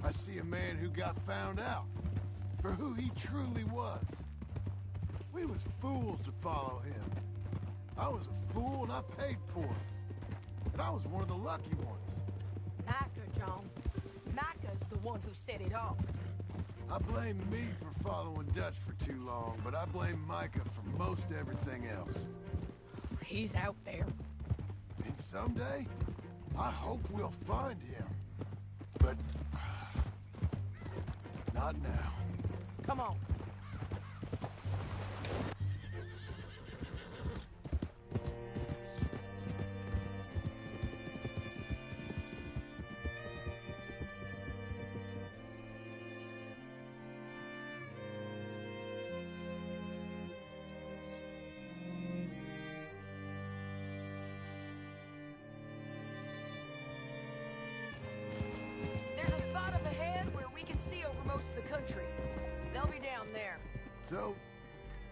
I see a man who got found out for who he truly was. We was fools to follow him. I was a fool and I paid for it. And I was one of the lucky ones. Micah, John. Micah's the one who set it off. I blame me for following Dutch for too long, but I blame Micah for most everything else. He's out there, And someday, I hope we'll find him. But... not now. Come on. There's a spot up ahead where we can see over most of the country. They'll be down there. So,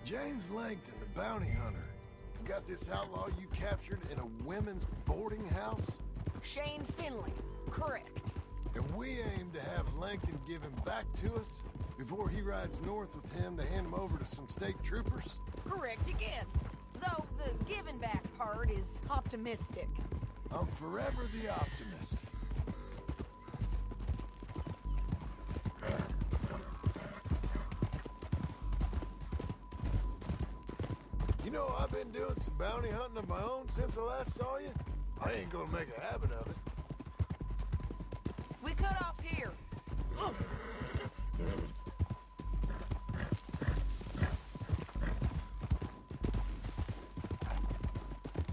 James Langton, the bounty hunter, has got this outlaw you captured in a women's boarding house? Shane Finley. Correct. And we aim to have Langton give him back to us before he rides north with him to hand him over to some state troopers? Correct again. Though the giving back part is optimistic. I'm forever the optimist. You know, I've been doing some bounty hunting of my own since I last saw you. I ain't gonna make a habit of it. We cut off here. Look.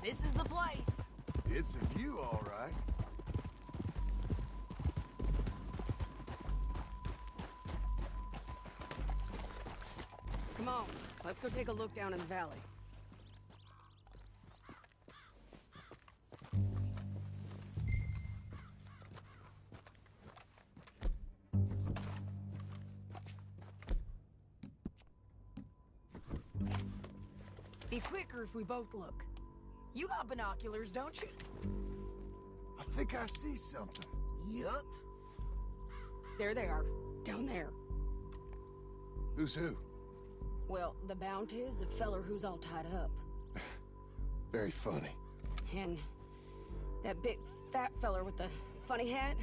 This is the place. It's a view, all right. Come on, let's go take a look down in the valley. Be quicker if we both look. You got binoculars, don't you? I think I see something. Yup. There they are, down there. Who's who? Well, the bounty is the feller who's all tied up. Very funny. And that big fat feller with the funny hat,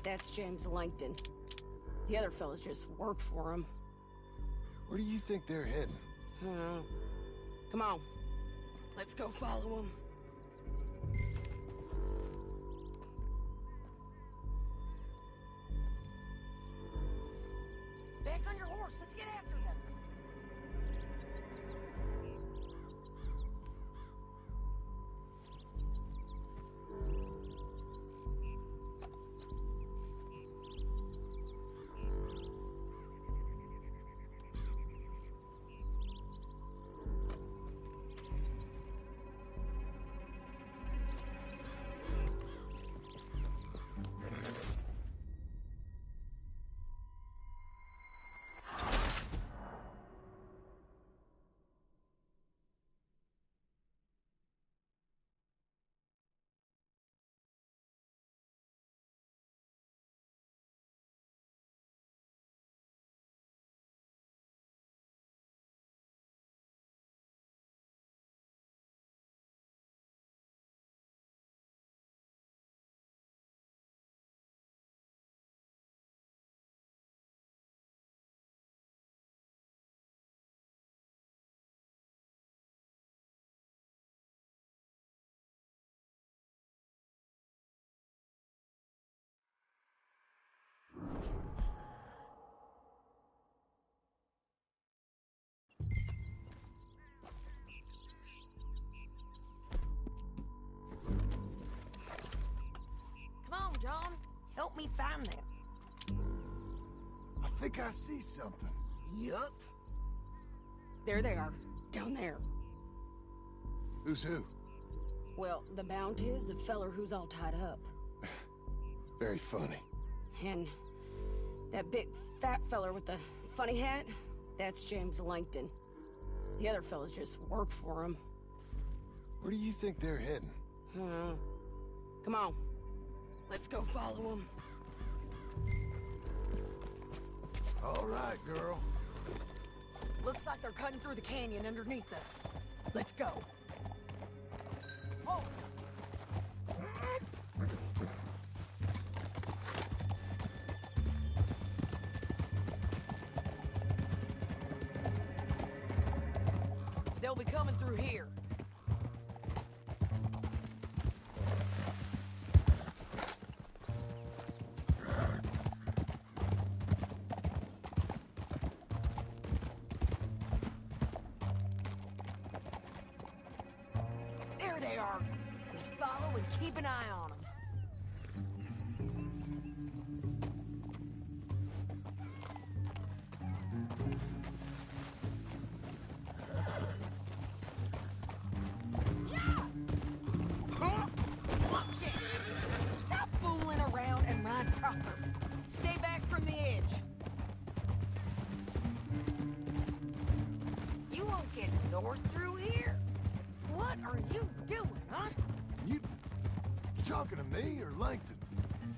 that's James Langton. The other fellas just work for him. Where do you think they're heading? Come on. Let's go follow him. Back on your horse. Let's get after them. John, help me find them. I think I see something. Yup. There they are, down there. Who's who? Well, the bounty is the feller who's all tied up. Very funny. And that big fat feller with the funny hat, that's James Langton. The other fellas just work for him. Where do you think they're heading? Come on. Let's go follow him. All right, girl. Looks like they're cutting through the canyon underneath us. Let's go. Oh! They'll be coming through here. they are. We follow and keep an eye on them. Watch it! Stop fooling around and ride proper. Stay back from the edge. You won't get north through here. What are you doing, huh? You talking to me or Langton?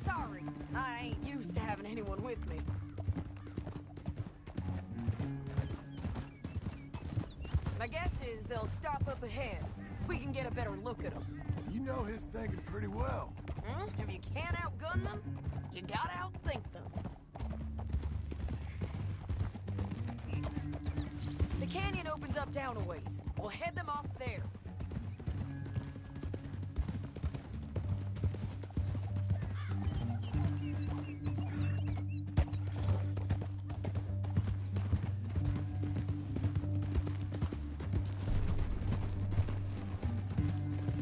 Sorry, I ain't used to having anyone with me. My guess is they'll stop up ahead. We can get a better look at them. You know his thinking pretty well. If you can't outgun them, you gotta outthink them. The canyon opens up down a ways. We'll head them off there.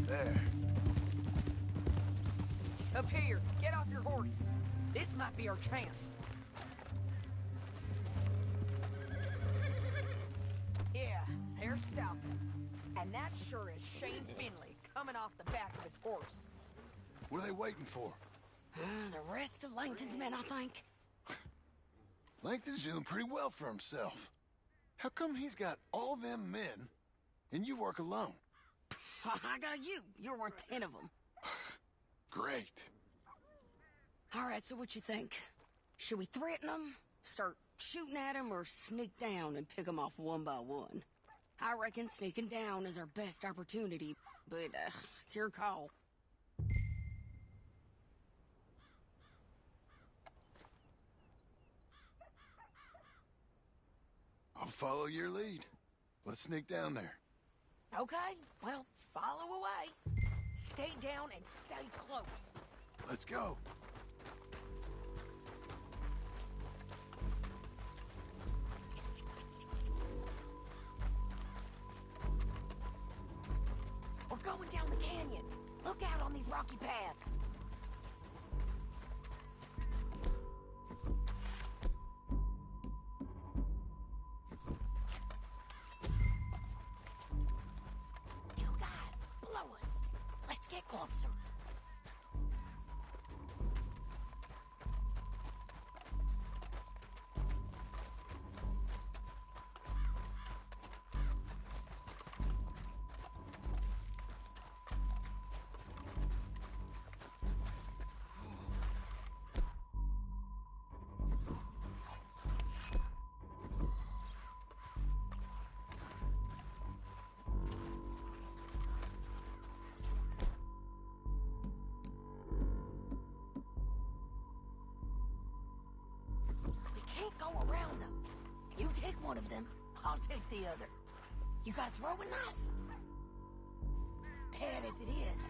There. Up here, get off your horse. This might be our chance. Yeah, they're stopping. And that sure is Shane Finley coming off the back of his horse. What are they waiting for? The rest of Langton's men, I think. Langton's doing pretty well for himself. How come he's got all them men, and you work alone? I got you. You're worth 10 of them. Great. All right, so what you think? Should we threaten them, start shooting at them, or sneak down and pick them off one by one? I reckon sneaking down is our best opportunity, but it's your call. I'll follow your lead. Let's sneak down there. Okay, well, follow away. Stay down and stay close. Let's go. We're going down the canyon. Look out on these rocky paths. You guys, blow us. Let's get closer. Can't go around them. You take one of them, I'll take the other. You got a throwing knife? Bad as it is,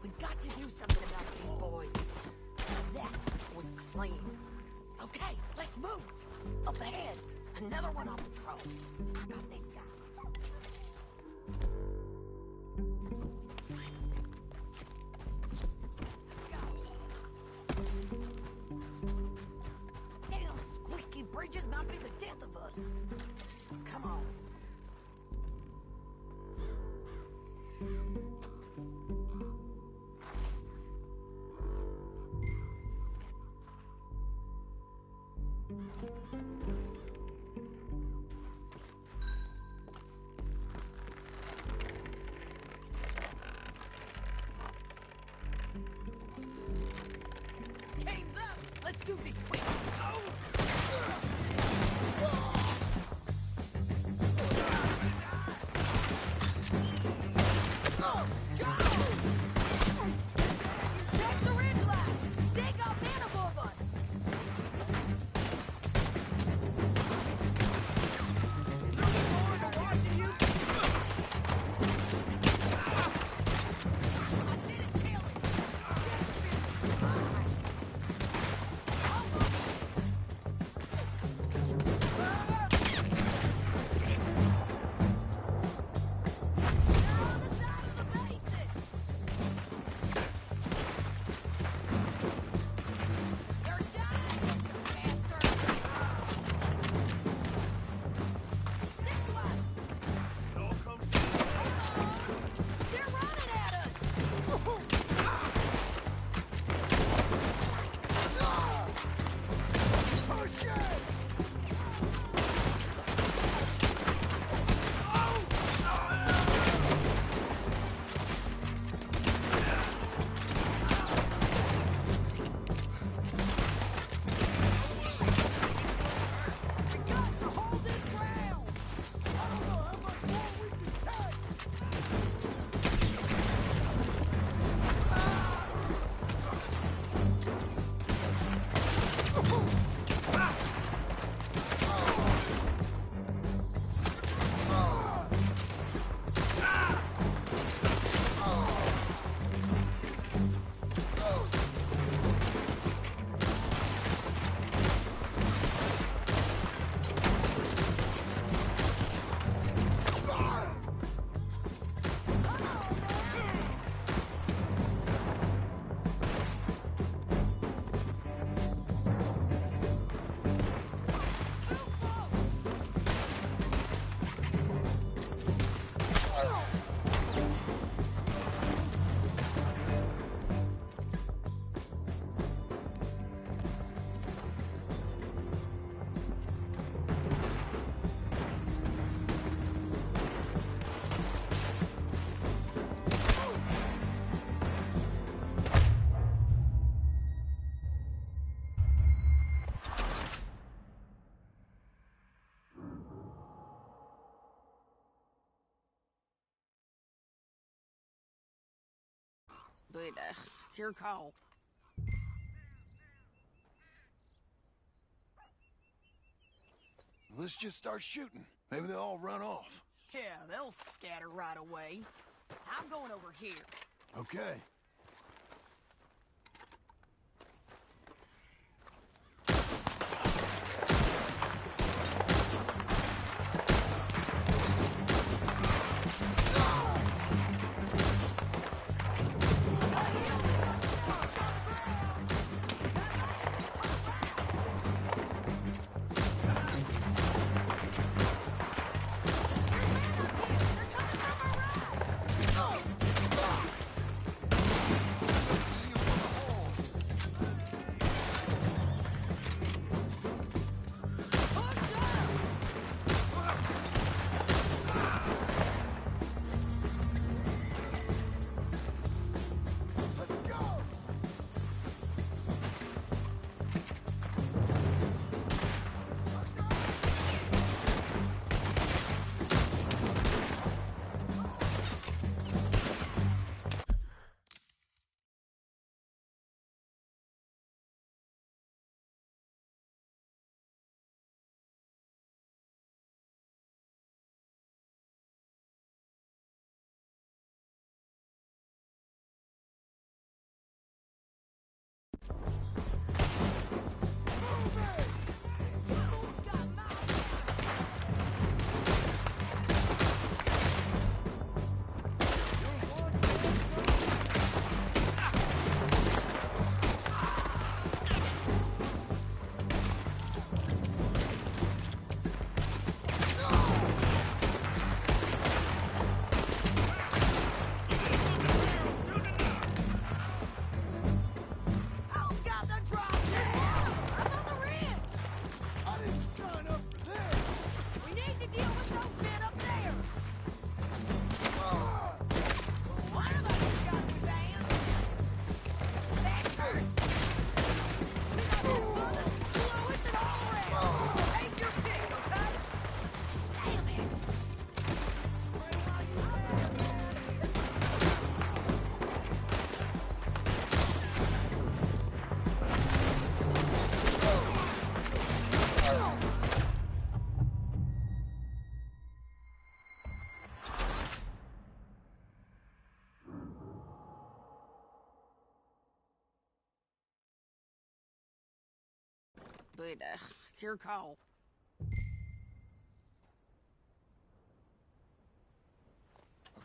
we got to do something about these boys. That was clean. Okay, let's move. Up ahead, another one on patrol. I got this guy. Bridges might be the death of us. Come on. Game's up. Let's do this quick. Oh! Check the ridge line. They got men above us. They're watching you. I didn't kill him. But, it's your call. Let's just start shooting. Maybe they'll all run off. Yeah, they'll scatter right away. I'm going over here. Okay. But, it's your call. I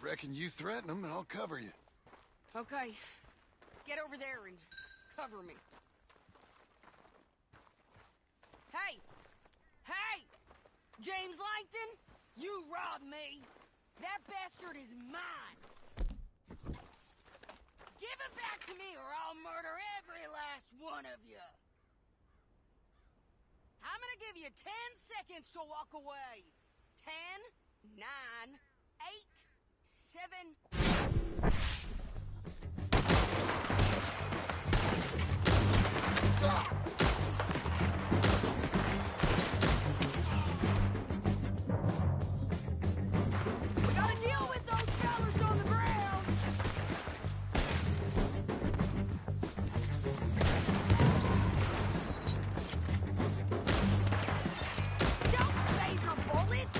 reckon you threaten them and I'll cover you. Okay. Get over there and cover me. Hey! Hey! James Langton, you robbed me. That bastard is mine. Give it back to me or I'll murder every last one of you. I'm gonna give you 10 seconds to walk away. 10, 9, 8, 7... We gotta deal with those fellas on the ground! Don't save your bullets!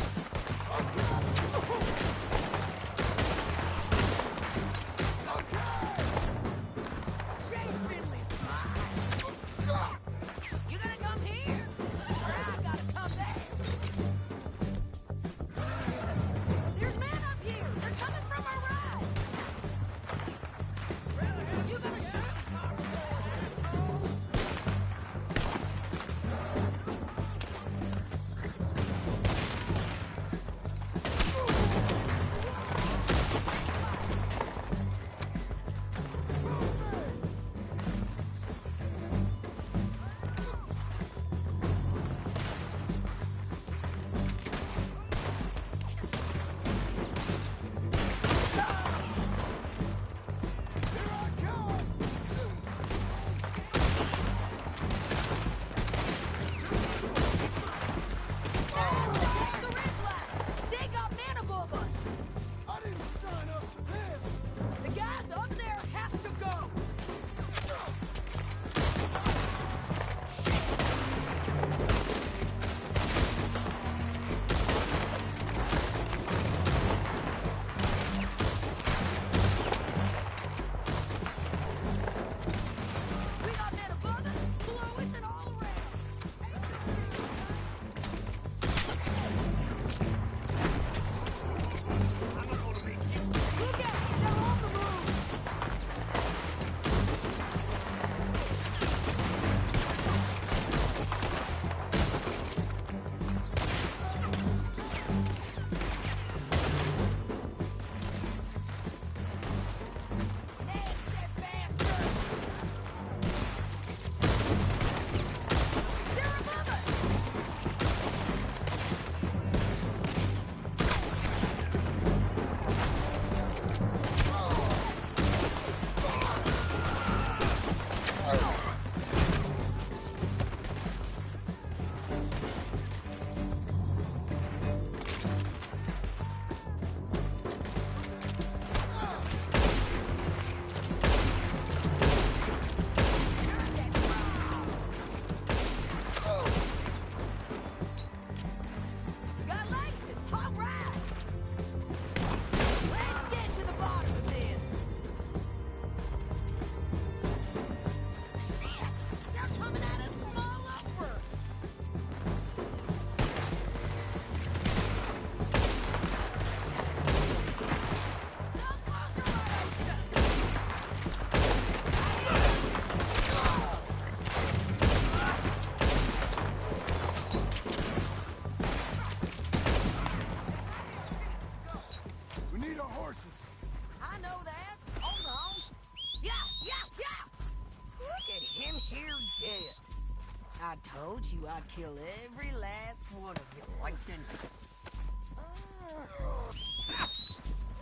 told you I'd kill every last one of you, Langton.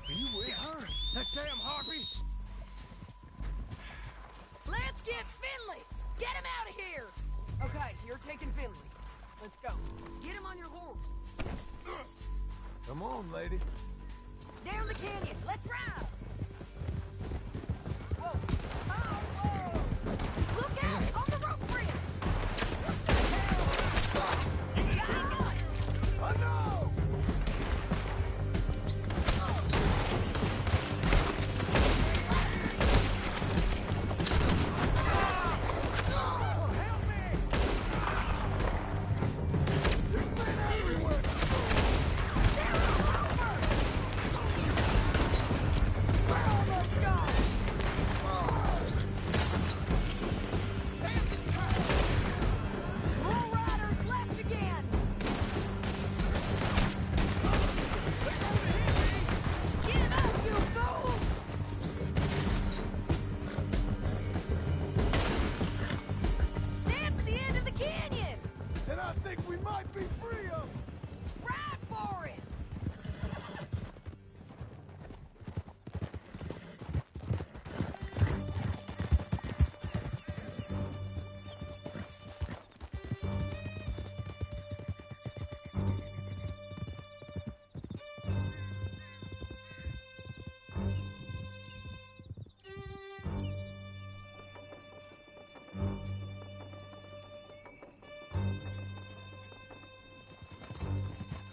Are you with her? That damn harpy? Let's get Finley! Get him out of here! Okay, you're taking Finley. Let's go. Get him on your horse. Come on, lady. Down the canyon. Let's ride! Whoa. Oh, whoa! Look out! On the rope bridge! What the hell? John! Oh, no!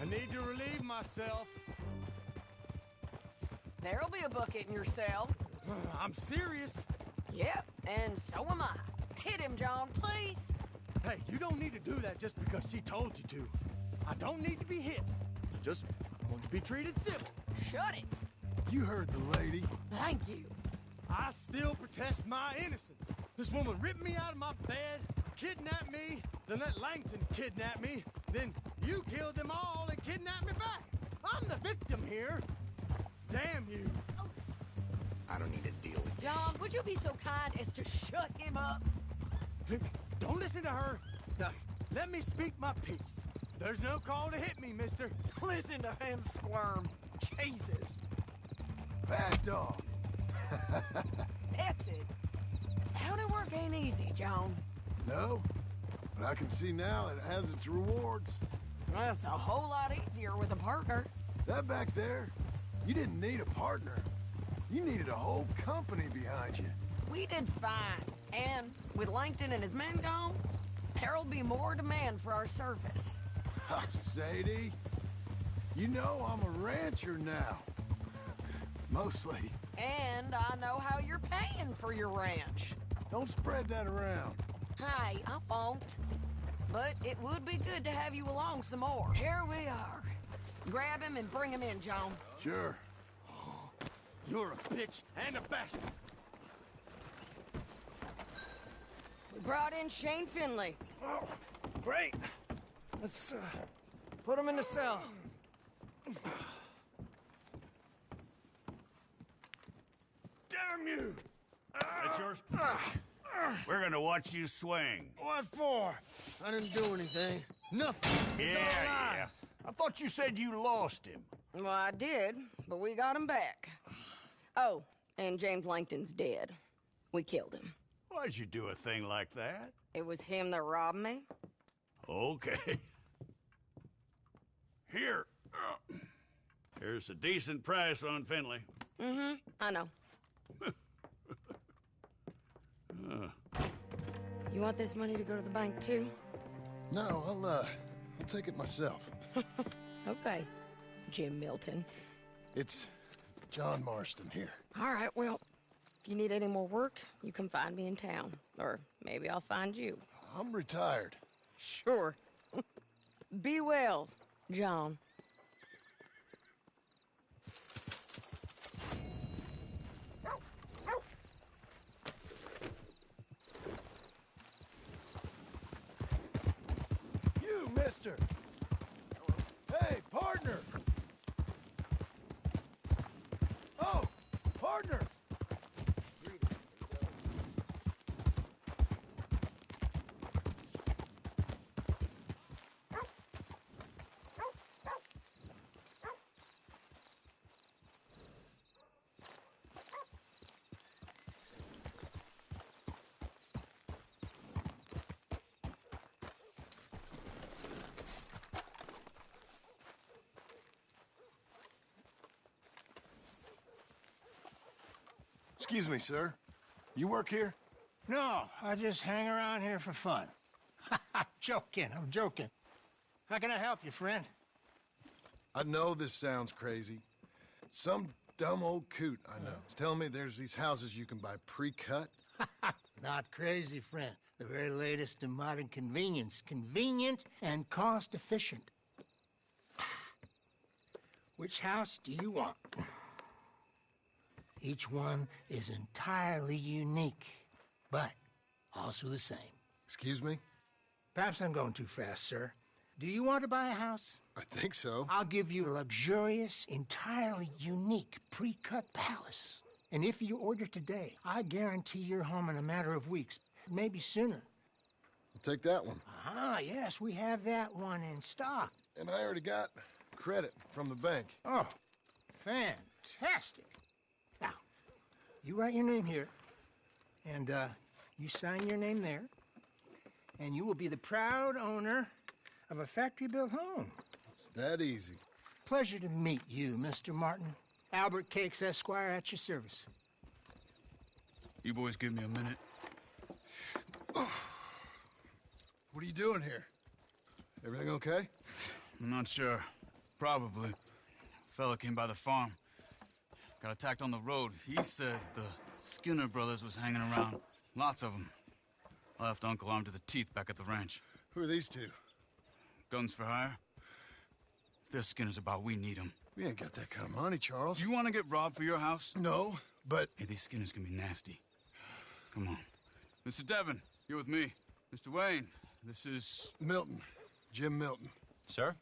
I need to relieve myself. There'll be a bucket in your cell. I'm serious. Yep, and so am I. Hit him, John, please. Hey, you don't need to do that just because she told you to. I don't need to be hit. Just want to be treated civil. Shut it. You heard the lady. Thank you. I still protest my innocence. This woman ripped me out of my bed, kidnapped me, then let Langton kidnap me, then you killed them all and kidnapped me back. I'm the victim here. Damn you. I don't need to deal with John, would you be so kind as to shut him up? Don't listen to her. Let me speak my piece. There's no call to hit me, mister. Listen to him squirm. Jesus. Bad dog. That's it. County work ain't easy, John. No, but I can see now it has its rewards. Well, it's a whole lot easier with a partner. That back there, you didn't need a partner. You needed a whole company behind you. We did fine. And with Langton and his men gone, there'll be more demand for our service. Sadie, you know I'm a rancher now. Mostly. And I know how you're paying for your ranch. Don't spread that around. Hey, I won't. But it would be good to have you along some more. Here we are. Grab him and bring him in, John. Sure. You're a bitch and a bastard. We brought in Shane Finley. Oh, great. Let's put him in the cell. Damn you! That's yours. We're gonna watch you swing. What for? I didn't do anything. Nothing. It's all Yeah. I thought you said you lost him. Well, I did, but we got him back. Oh, and James Langton's dead. We killed him. Why'd you do a thing like that? It was him that robbed me. Okay. Here. Here's a decent price on Finley. Mm-hmm, I know. You want this money to go to the bank, too? No, I'll take it myself. Okay, Jim Milton. It's John Marston here. All right, well, if you need any more work, you can find me in town. Or maybe I'll find you. I'm retired. Sure. Be well, John. You, mister! Hey, partner! Oh, partner! Excuse me, sir. You work here? No, I just hang around here for fun. I'm joking. How can I help you, friend? I know this sounds crazy. Some dumb old coot I know is telling me there's these houses you can buy pre-cut. Not crazy, friend. The very latest in modern convenience. Convenient and cost-efficient. Which house do you want? Each one is entirely unique, but also the same. Excuse me? Perhaps I'm going too fast, sir. Do you want to buy a house? I think so. I'll give you a luxurious, entirely unique pre-cut palace. And if you order today, I guarantee you're home in a matter of weeks, maybe sooner. I'll take that one. Ah, yes, we have that one in stock. And I already got credit from the bank. Oh, fantastic. Now, you write your name here, and you sign your name there, and you will be the proud owner of a factory-built home. It's that easy. Pleasure to meet you, Mr. Martin. Albert Cakes, Esquire, at your service. You boys give me a minute. What are you doing here? Everything okay? I'm not sure. Probably. Fella came by the farm. Got attacked on the road. He said the Skinner brothers was hanging around. Lots of them. I left Uncle armed to the teeth back at the ranch. Who are these two? Guns for hire. If they're Skinner's about, we need them. We ain't got that kind of money, Charles. You want to get robbed for your house? No, but... Hey, these Skinners can be nasty. Come on. Mr. Devon, you're with me. Mr. Wayne, this is... Milton. Jim Milton. Sir,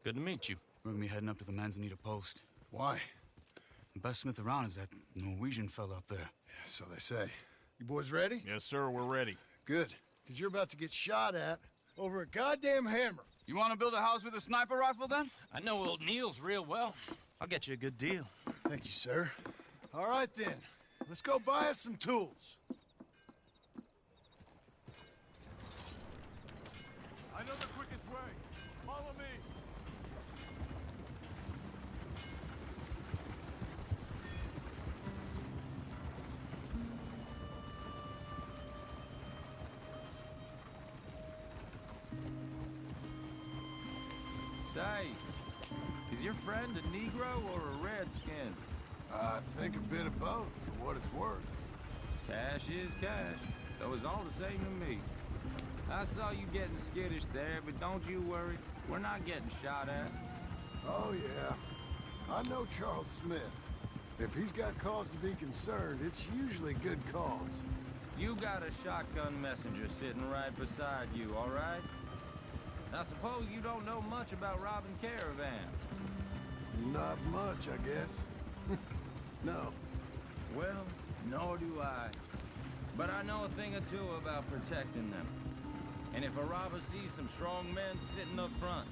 good to meet you. We're gonna be heading up to the Manzanita post. Why? The best smith around is that Norwegian fella up there. Yeah, so they say. You boys ready? Yes, sir, we're ready. Good, because you're about to get shot at over a goddamn hammer. You want to build a house with a sniper rifle, then? I know old Neil's real well. I'll get you a good deal. Thank you, sir. All right, then. Let's go buy us some tools. I know the quickest way. Follow me. Say, is your friend a Negro or a Redskin? I think a bit of both, for what it's worth. Cash is cash, so it's all the same to me. I saw you getting skittish there, but don't you worry. We're not getting shot at. Oh, yeah. I know Charles Smith. If he's got cause to be concerned, it's usually good cause. You got a shotgun messenger sitting right beside you, all right? I suppose you don't know much about robbing caravans. Not much, I guess. No. Well, nor do I. But I know a thing or two about protecting them. And if a robber sees some strong men sitting up front,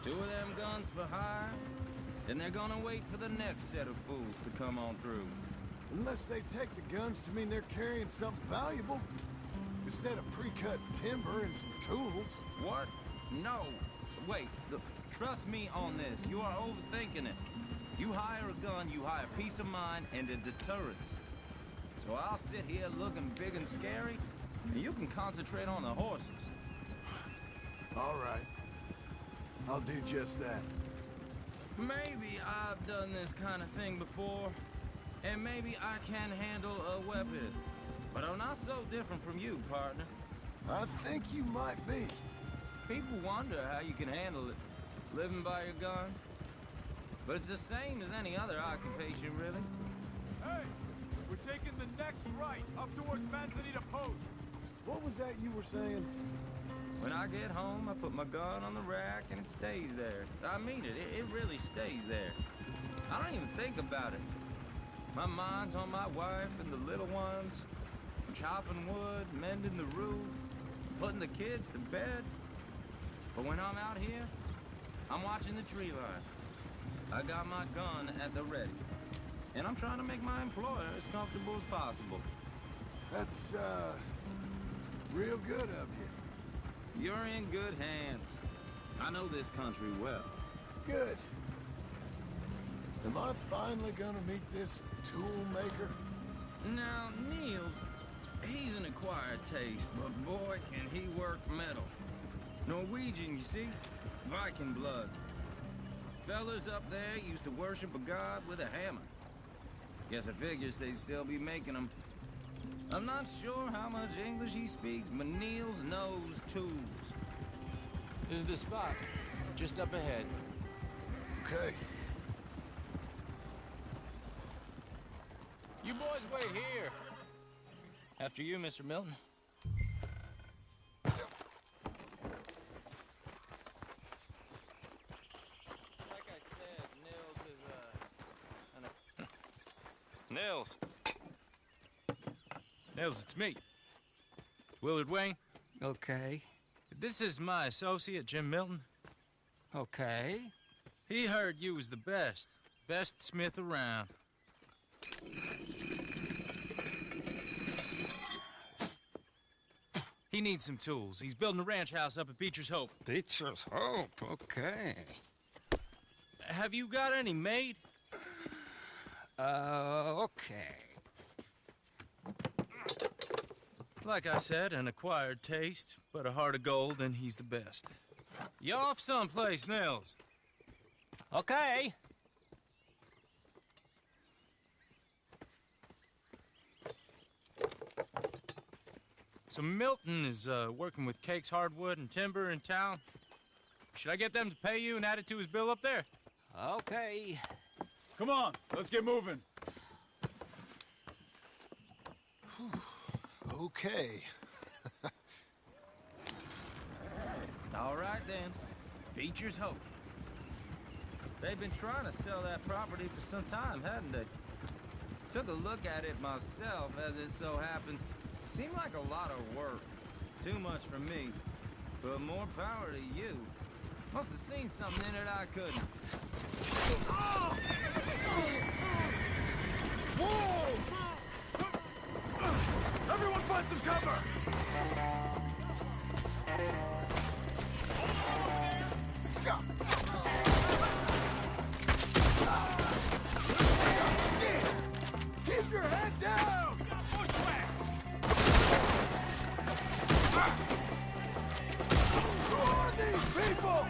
2 of them guns for hire, then they're gonna wait for the next set of fools to come on through. Unless they take the guns to mean they're carrying something valuable. Instead of pre-cut timber and some tools. What? No. Wait, look, trust me on this. You are overthinking it. You hire a gun, you hire peace of mind and a deterrence. So I'll sit here looking big and scary, and you can concentrate on the horses. All right. I'll do just that. Maybe I've done this kind of thing before, and maybe I can handle a weapon. But I'm not so different from you, partner. I think you might be. People wonder how you can handle it, living by your gun. But it's the same as any other occupation, really. Hey, we're taking the next right, up towards Manzanita Post. What was that you were saying? When I get home, I put my gun on the rack and it stays there. I mean it, it really stays there. I don't even think about it. My mind's on my wife and the little ones. I'm chopping wood, mending the roof, putting the kids to bed. But when I'm out here, I'm watching the tree line. I got my gun at the ready. And I'm trying to make my employer as comfortable as possible. That's, real good of you. You're in good hands. I know this country well. Good. Am I finally gonna meet this tool maker? Now, Niels, he's an acquired taste, but boy, can he work metal. Norwegian, you see? Viking blood. Fellas up there used to worship a god with a hammer. Guess I figures they'd still be making them. I'm not sure how much English he speaks, but Niels knows tools. This is the spot, just up ahead. Okay. You boys wait here. After you, Mr. Milton. Like I said, Nils is, Nils, it's me. Willard Wayne. Okay. This is my associate, Jim Milton. Okay. He heard you was the best smith around. He needs some tools. He's building a ranch house up at Beecher's Hope. Beecher's Hope, okay. Have you got any made? Okay. Like I said, an acquired taste, but a heart of gold, and he's the best. You off someplace, Nils? Okay. So Milton is working with Cakes Hardwood and Timber in town. Should I get them to pay you and add it to his bill up there? Okay. Come on, let's get moving. Okay. All right, then. Beecher's Hope. They've been trying to sell that property for some time, hadn't they? Took a look at it myself, as it so happens. Seemed like a lot of work. Too much for me. But more power to you. Must have seen something in it I couldn't. Whoa! Everyone find some cover! Keep your head down! Who are these people?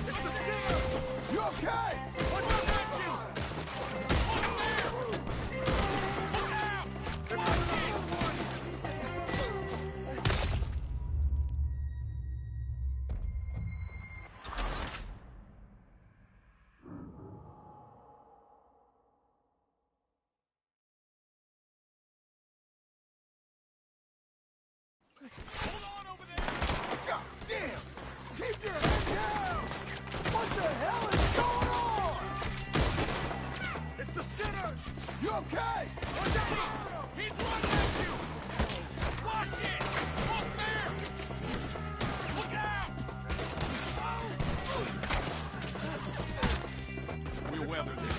It's the Skinner! You okay? What's up at you? Look out! There might be one! God damn! Keep your head down! What the hell is going on? It's the Skinners! You okay? Watch out! He's running at you! Watch it! Look there! Look out! We'll weather this.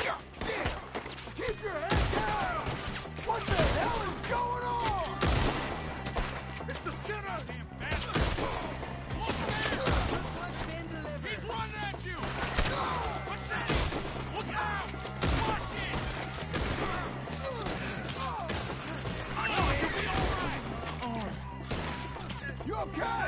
God damn! Keep your head down! What the hell is going on? It's the Skinner! Look there! He's running at you! What's that? Look out! Watch it! I know you'll be all right! You okay?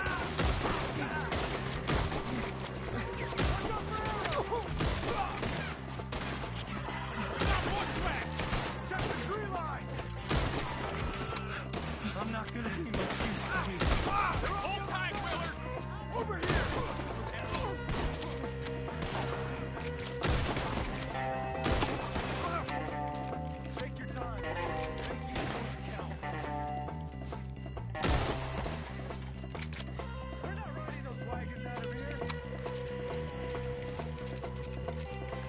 I'm not gonna be much use to you. Hold tight, Willard! Over here! Take your time. Take each one count. They're not riding those wagons out of here.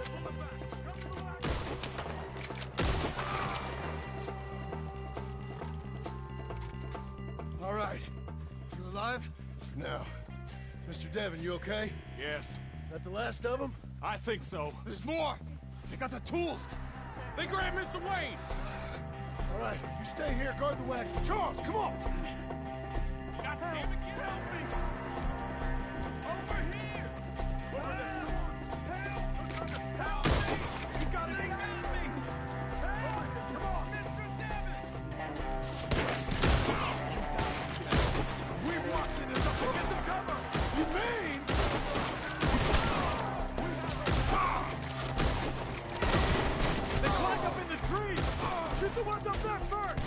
Pull them back. Come to the wagon. alive? Now, Mr. Devon, you okay? Yes. That the last of them? I think so. There's more! They got the tools! They grabbed Mr. Wayne! All right, you stay here, guard the wagon. Charles, come on! God damn it, get help me! Over here! Over there! Help! They're trying to stop me! You gotta get out of me! Help! Come on! Mr. Devon! We've walked into something! Get some cover! You mean? They climbed up in the trees! Shoot the ones up there first!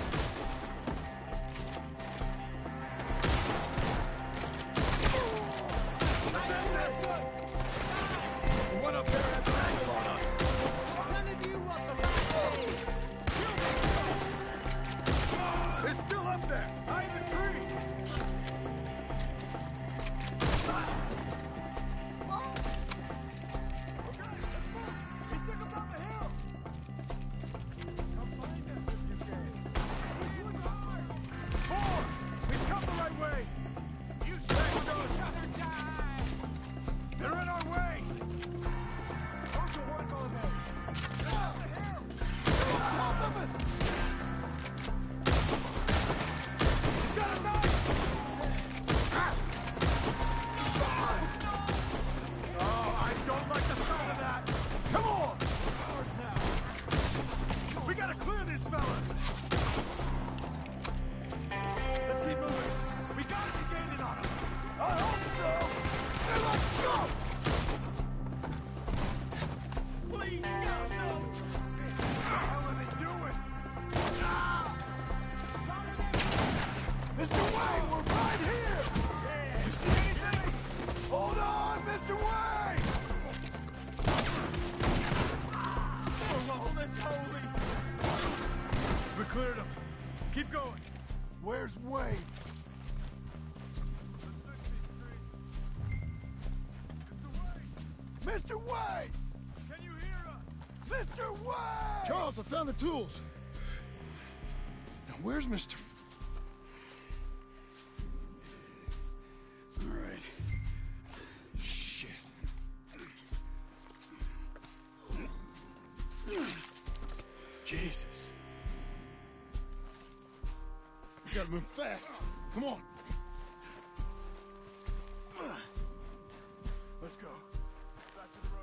The one up there has an angle on us! None of you want some It's still up there! Hide the tree! Okay, let's move! He took him down the hill! Come find us if you can. Force! We've come the right way! You should each other die! They're in our way! Don't you work on them! Get down the hill! They're on top of us! He's got a knife! Oh, I don't like the sound of that! Come on! Ours now! We gotta clear these fellas! Let's keep moving! We gotta be gaining on them! I hope so! Then let's go! Please, God, no! What the hell are they doing? Ah! Mr. Wayne, we're right here! You see anything? Hold on, Mr. Wayne! Oh, that's holy! We cleared him. Keep going. Where's Wayne? Mr. Wayne! Can you hear us? Mr. Wayne! Charles, I found the tools. Now, where's Mr. All right. Shit. Jesus. We gotta move fast. Come on. Let's go. Back to the road.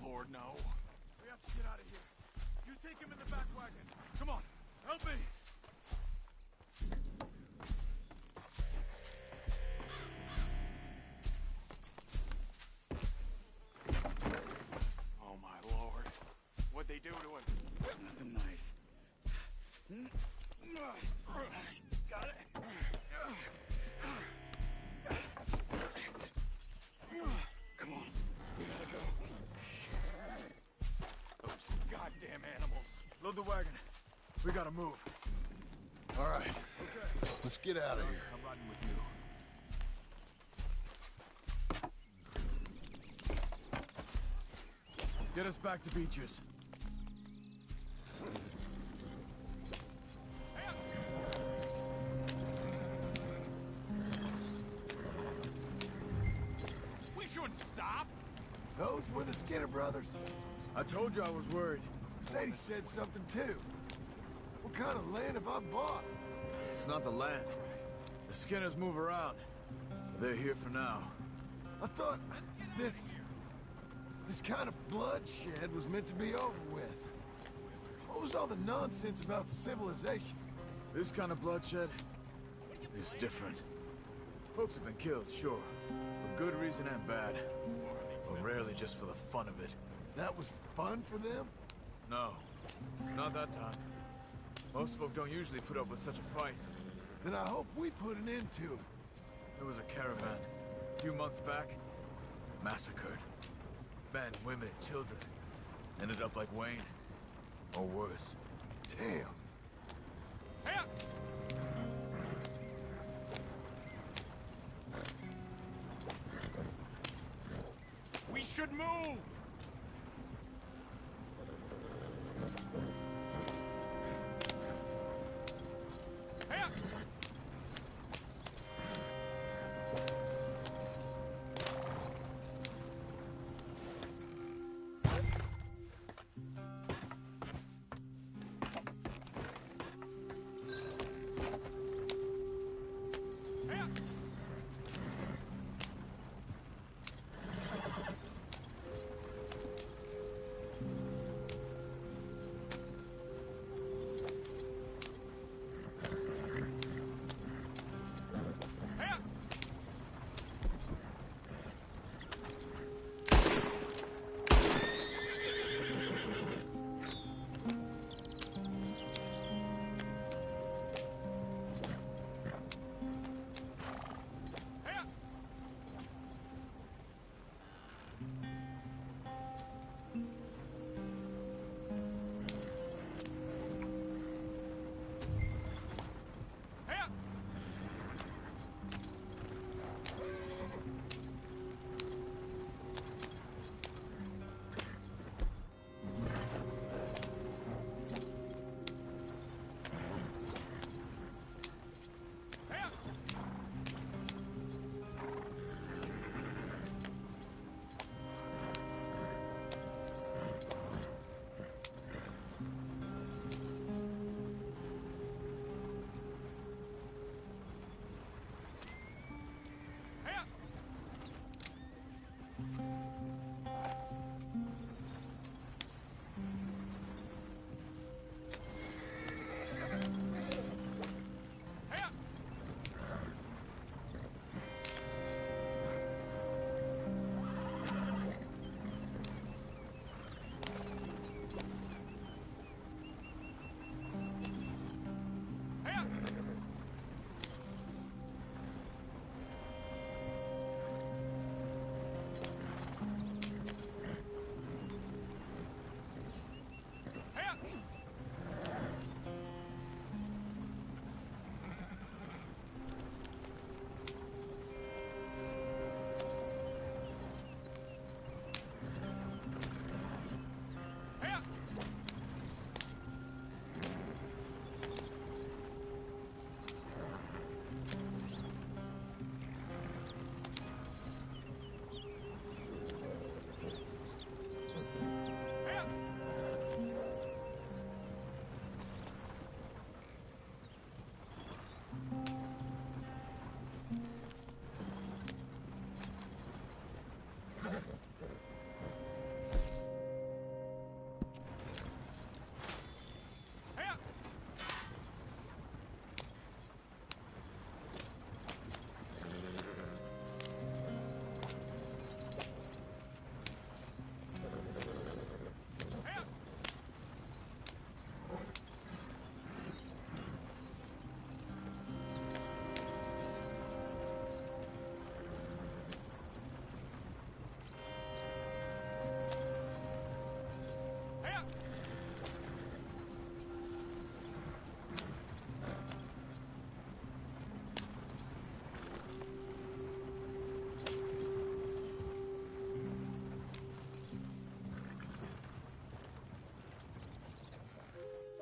Lord, no. We have to get out of here. You take him in the back wagon. Come on, help me. Oh, my Lord. What'd they do to him? The knife. Got it. Come on. We gotta go. Those goddamn animals. Load the wagon. We gotta move. All right. Okay. Let's get out of here. I'm riding with you. Get us back to Beaches. We shouldn't stop. Those were the Skinner brothers. I told you I was worried. Sadie said something too. What kind of land have I bought? It's not the land. The Skinners move around. They're here for now. I thought this kind of bloodshed was meant to be over with. What was all the nonsense about civilization? This kind of bloodshed is different. Folks have been killed, sure, for good reason and bad, but rarely just for the fun of it. That was fun for them? No, not that time. Most folk don't usually put up with such a fight. Then I hope we put an end to it. There was a caravan, a few months back, massacred. Men, women, children. Ended up like Wayne, or worse. Damn. We should move!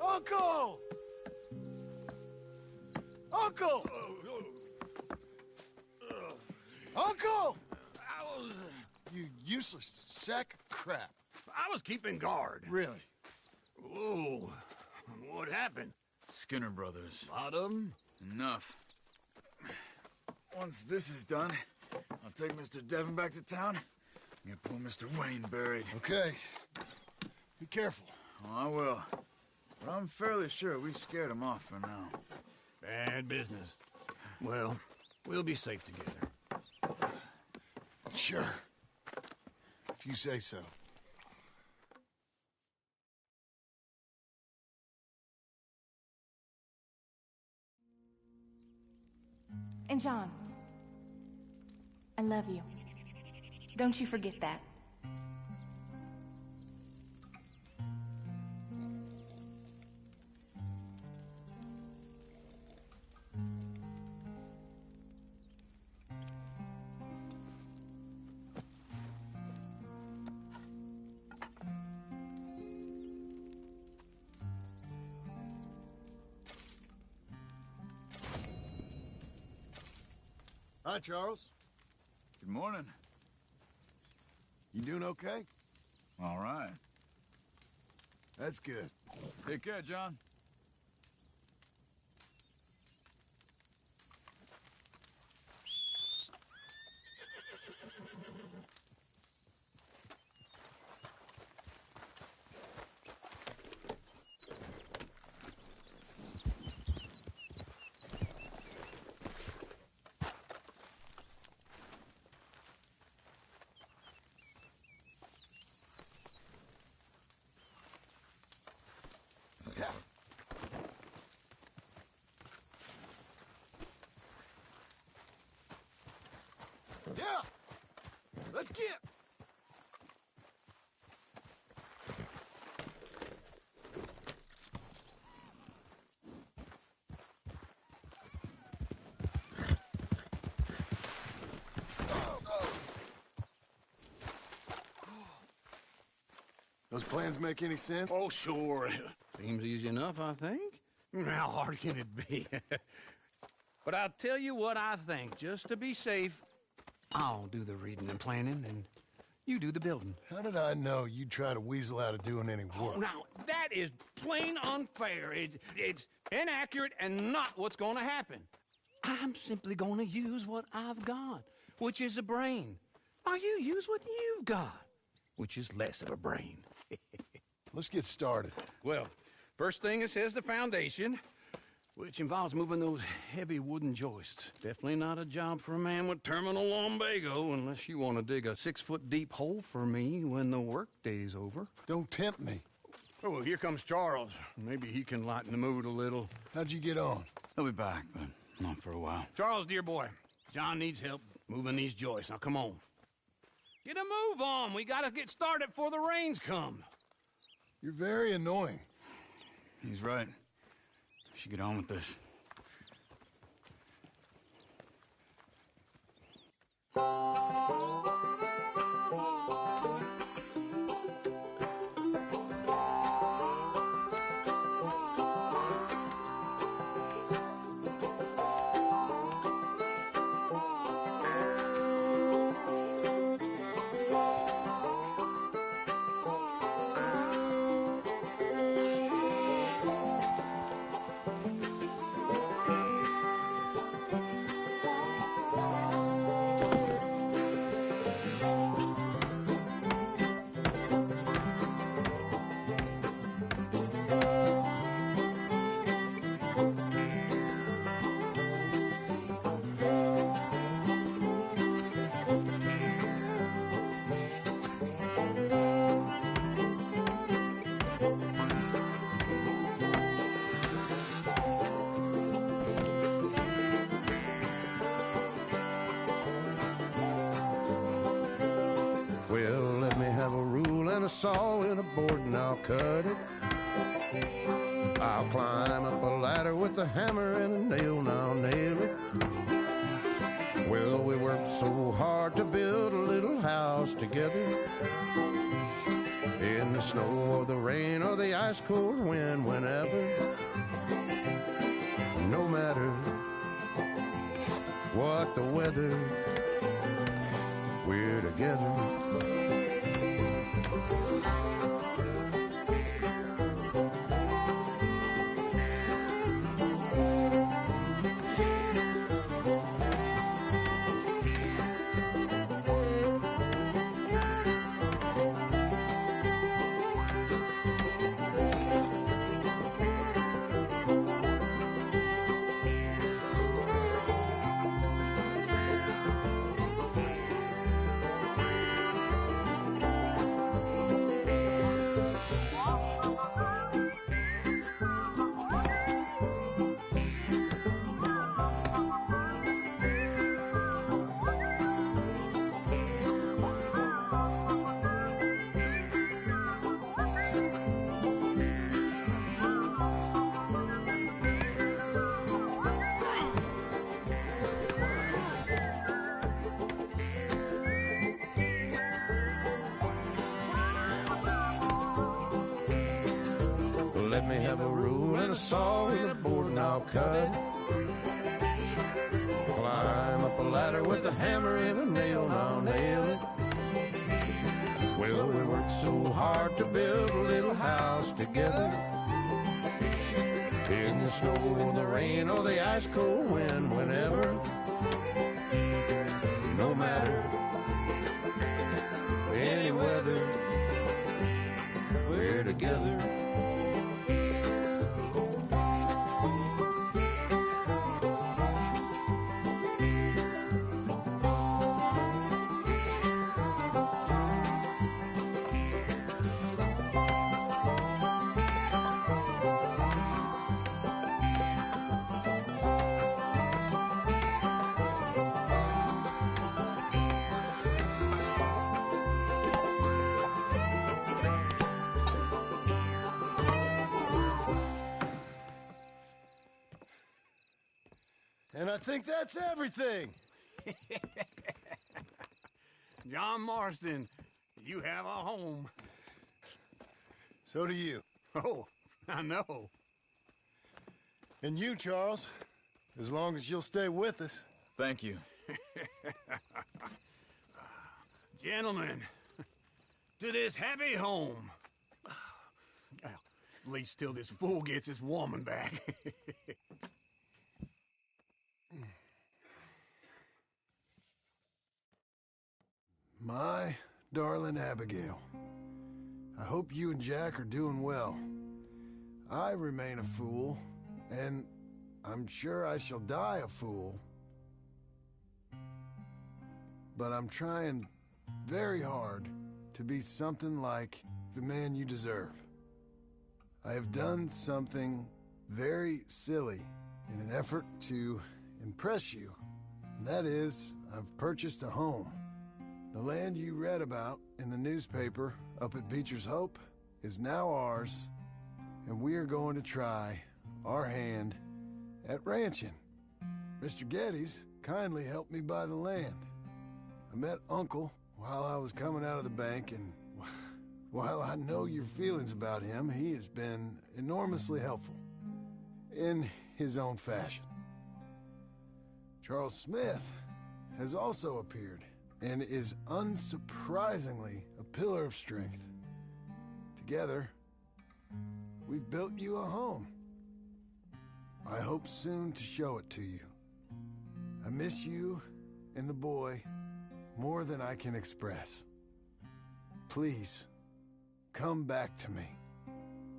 Uncle! Uncle! Uncle! You useless sack of crap. I was keeping guard. Really? Whoa. What happened? Skinner Brothers. Lot of them? Enough. Once this is done, I'll take Mr. Devon back to town and get poor Mr. Wayne buried. Okay. Be careful. Oh, I will. But I'm fairly sure we scared him off for now. Bad business. Well, we'll be safe together. Sure. If you say so. And John, I love you. Don't you forget that. Hi, Charles. Good morning. You doing okay? All right. That's good. Take care, John. Yeah! Let's get! Those plans make any sense? Oh, sure. Seems easy enough, I think. How hard can it be? But I'll tell you what I think. Just to be safe, I'll do the reading and planning, and you do the building. How did I know you'd try to weasel out of doing any work? Oh, now, that is plain unfair. It's inaccurate and not what's going to happen. I'm simply going to use what I've got, which is a brain. Now, you use what you've got, which is less of a brain. Let's get started. Well, first thing it says the foundation, which involves moving those heavy wooden joists. Definitely not a job for a man with terminal lumbago, unless you want to dig a 6-foot deep hole for me when the workday's over. Don't tempt me. Oh, here comes Charles. Maybe he can lighten the mood a little. How'd you get on? He'll be back, but not for a while. Charles, dear boy, John needs help moving these joists. Now, come on. Get a move on. We gotta get started before the rains come. You're very annoying. He's right. We should get on with this. Well, let me have a rule and a saw and a board and I'll cut it. I'll climb up a ladder with a hammer and a nail and I'll nail it. Well, we worked so hard to build a little house together. In the snow or the rain or the ice cold wind, whenever. No matter what the weather, we're together. let me have a rule and a saw and a board and I'll cut it. Climb up a ladder with a hammer and a nail and I'll nail it. Well, we worked so hard to build a little house together. In the snow, the rain, or the ice cold wind, whenever. No matter any weather, we're together. And I think that's everything. John Marston, you have a home. So do you. Oh, I know. And you, Charles, as long as you'll stay with us. Thank you. Gentlemen, to this happy home. Well, at least till this fool gets his woman back. My darling Abigail, I hope you and Jack are doing well. I remain a fool, and I'm sure I shall die a fool. But I'm trying very hard to be something like the man you deserve. I have done something very silly in an effort to impress you, and that is, I've purchased a home. The land you read about in the newspaper up at Beecher's Hope is now ours, and we are going to try our hand at ranching. Mr. Geddes kindly helped me buy the land. I met Uncle while I was coming out of the bank, and while I know your feelings about him, he has been enormously helpful in his own fashion. Charles Smith has also appeared and is unsurprisingly a pillar of strength. Together, we've built you a home. I hope soon to show it to you. I miss you and the boy more than I can express. Please, come back to me.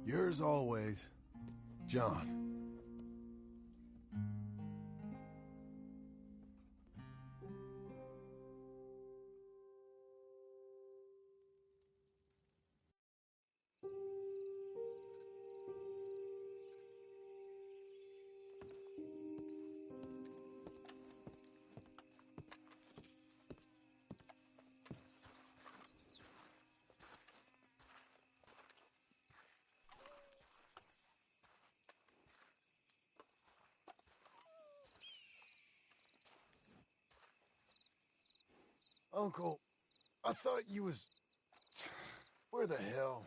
Yours always, John. Uncle, I thought you was... Where the hell?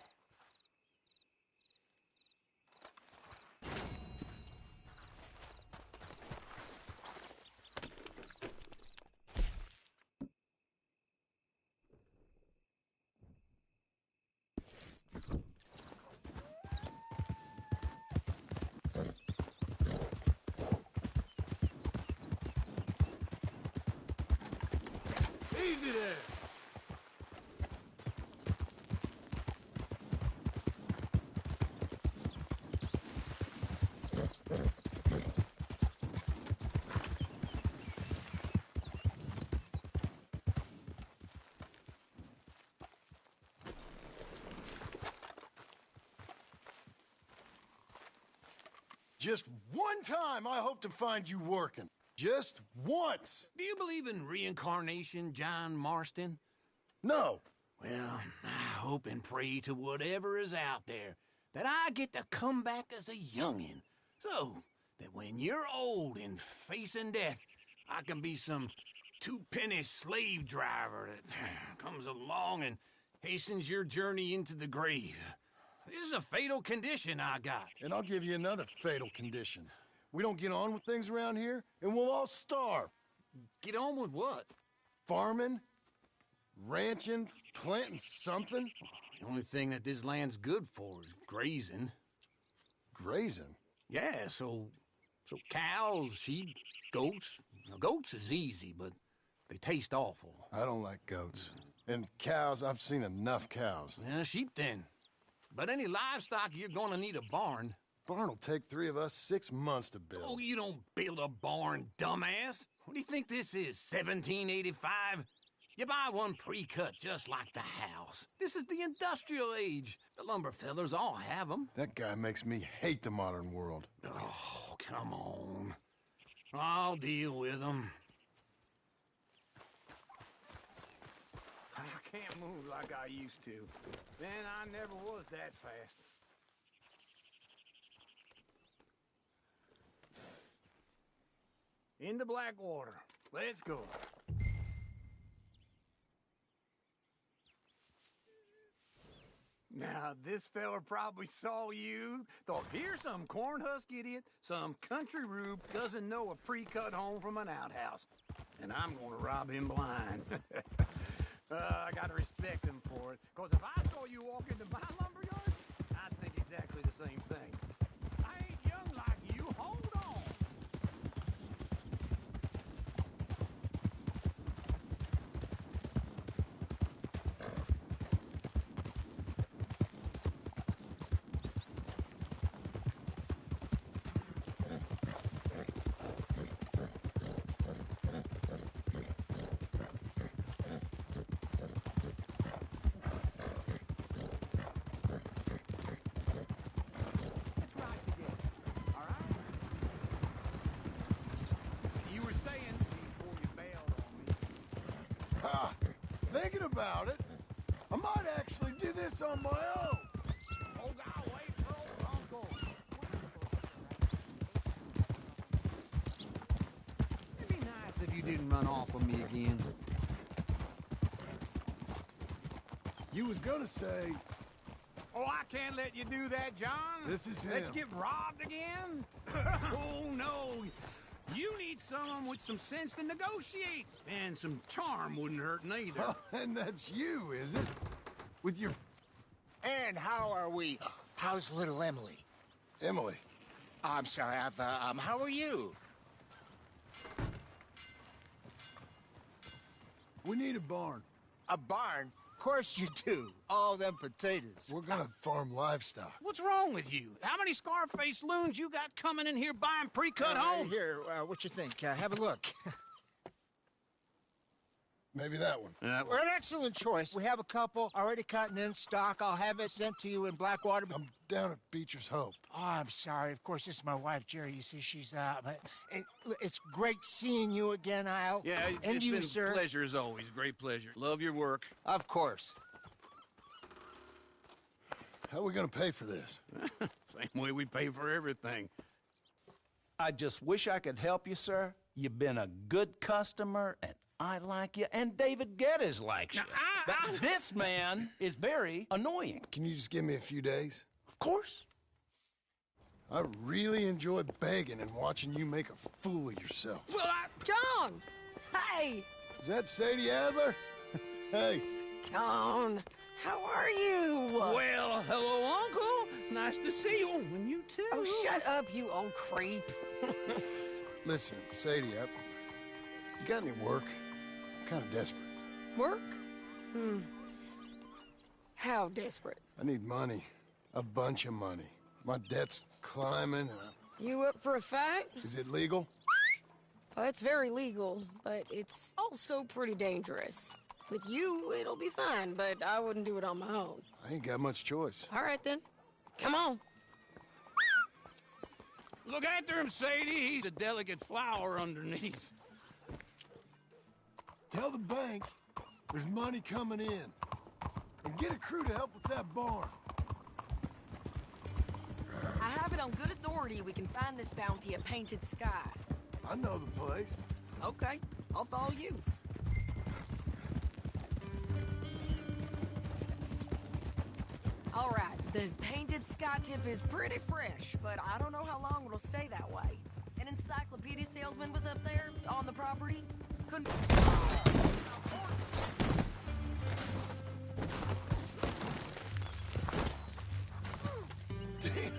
Easy there! Just one time I hope to find you working. Just once. Do you believe in reincarnation, John Marston? No. Well, I hope and pray to whatever is out there that I get to come back as a youngin', so that when you're old and facing death, I can be some two-penny slave driver that comes along and hastens your journey into the grave. This is a fatal condition I got. And I'll give you another fatal condition. We don't get on with things around here, and we'll all starve. Get on with what? Farming, ranching, planting something. The only thing that this land's good for is grazing. Grazing? Yeah, so cows, sheep, goats. Now, goats is easy, but they taste awful. I don't like goats. And cows, I've seen enough cows. Yeah, sheep then. But any livestock, you're gonna need a barn. Barn will take 3 of us 6 months to build. Oh, you don't build a barn, dumbass. What do you think this is, 1785? You buy one pre-cut just like the house. This is the industrial age. The lumber fellers all have them. That guy makes me hate the modern world. Oh, come on. I'll deal with them. I can't move like I used to. Then I never was that fast. Into Blackwater. Let's go. Now, this fella probably saw you, thought, here's some cornhusk idiot, some country rube doesn't know a pre-cut home from an outhouse. And I'm gonna rob him blind. I gotta respect him for it, because if I saw you walk into my lumber yard, I'd think exactly the same thing. I ain't young like you, hold on. Thinking about it, I might actually do this on my own. Oh, God, wait for old Uncle. It'd be nice if you didn't run off of me again. You was gonna say... Oh, I can't let you do that, John. This is him. Let's get robbed again? Oh, no. You need someone with some sense to negotiate. And some charm wouldn't hurt neither. Oh, and that's you, is it? With your... And how are we? How's little Emily? Emily? I'm sorry, how are you? We need a barn. A barn? Of course you do. All them potatoes. We're gonna farm livestock. What's wrong with you? How many Scarface loons you got coming in here buying pre-cut homes? Here, what you think? Have a look. Maybe that one. We're an excellent choice. We have a couple already cut and in stock. I'll have it sent to you in Blackwater. I'm down at Beecher's Hope. Oh, I'm sorry. Of course, this is my wife, Jerry. You see, she's but it's great seeing you again, Al. Yeah, and it's you, been sir. a pleasure as always. Great pleasure. Love your work. Of course. How are we gonna pay for this? Same way we pay for everything. I just wish I could help you, sir. You've been a good customer, and I like you, and David Geddes likes you. But this man is very annoying. Can you just give me a few days? Of course. I really enjoy begging and watching you make a fool of yourself. John! Hey! Is that Sadie Adler? Hey. John, how are you? Well, hello, Uncle. Nice to see you. And you too. Oh, shut up, you old creep. Listen, Sadie, you got any work? I'm kind of desperate. Work? How desperate? I need money. A bunch of money. My debt's climbing and You up for a fight? Is it legal? Well, it's very legal, but it's also pretty dangerous. With you, it'll be fine, but I wouldn't do it on my own. I ain't got much choice. All right, then. Come on. Look after him, Sadie. He's a delicate flower underneath. Tell the bank there's money coming in. And get a crew to help with that barn. I have it on good authority we can find this bounty at Painted Sky. I know the place. Okay, I'll follow you. All right, the painted sky tip is pretty fresh, but I don't know how long it'll stay that way. An encyclopedia salesman was up there on the property. Couldn't... Damn.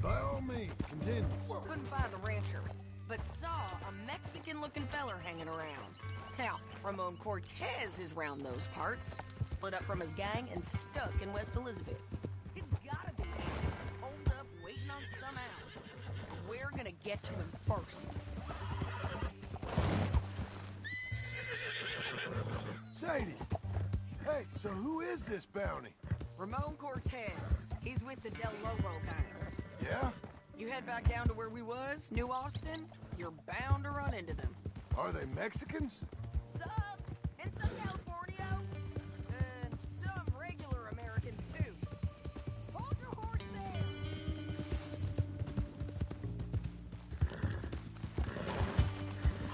By all means, continue. Couldn't find the rancher, but saw a Mexican-looking feller hanging around. Now, Ramon Cortez is round those parts, split up from his gang and stuck in West Elizabeth. It's gotta be holed up waiting on some out. We're gonna get to him first. Sadie. Hey, so who is this bounty? Ramon Cortez. He's with the Del Lobo gang. Yeah? You head back down to where we was, New Austin, you're bound to run into them. Are they Mexicans? Some, and some Californios, and some regular Americans too. Hold your horse there.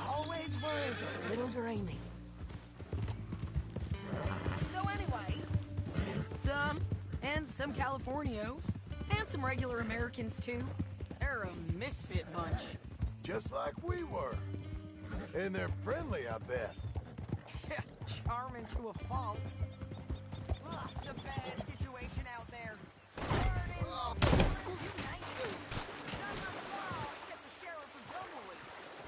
Always was a little dreamy. So anyway, some Californios, and some regular Americans too. They're a misfit bunch. Just like we were. And they're friendly, I bet. Charming to a fault. Ugh, it's a bad situation out there.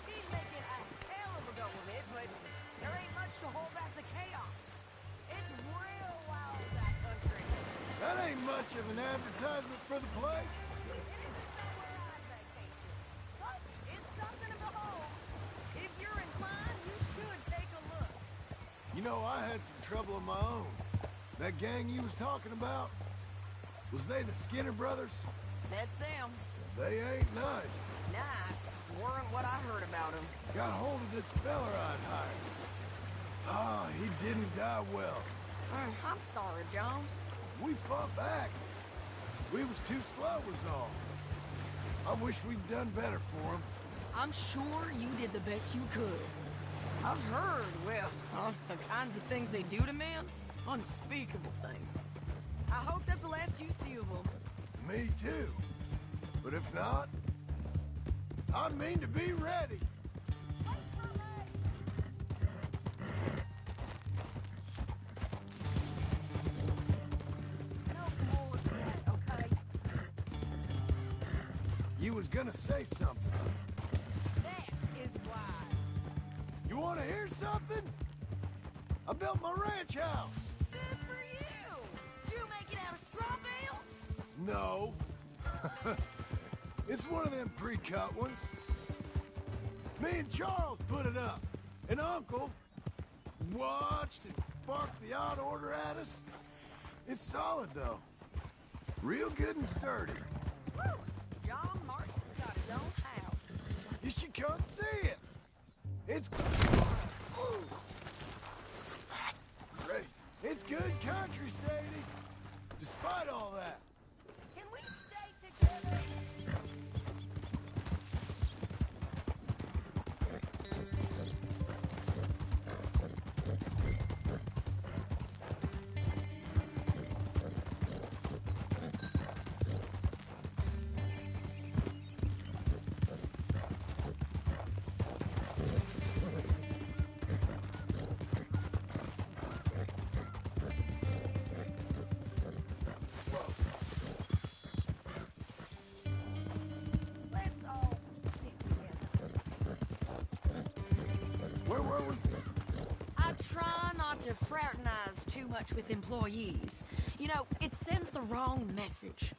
He's making a hell of a go of it, but there ain't much to hold back the chaos. It's real wild, that country. That ain't much of an advertisement for the place. You know, I had some trouble of my own. That gang you was talking about, was they the Skinner brothers? That's them. They ain't nice. Nice. Weren't what I heard about them. Got hold of this fella I'd hired. Ah, he didn't die well. I'm sorry, John. We fought back. We was too slow was all. I wish we'd done better for him. I'm sure you did the best you could. I've heard, well, the kinds of things they do to men. Unspeakable things. I hope that's the last you see of them. Me too. But if not, I mean to be ready. You was gonna say something. That is wise. You wanna hear something? I built my ranch house. Good for you. Did you make it out of straw bales? No. It's one of them pre-cut ones. Me and Charles put it up. And Uncle watched and barked the odd order at us. It's solid, though. Real good and sturdy. Woo! John Marston's got his own house. You should come see it. It's... Ooh. Great. It's good country, Sadie. Despite all that. Can we stay together? Where were we? I try not to fraternize too much with employees. You know, it sends the wrong message.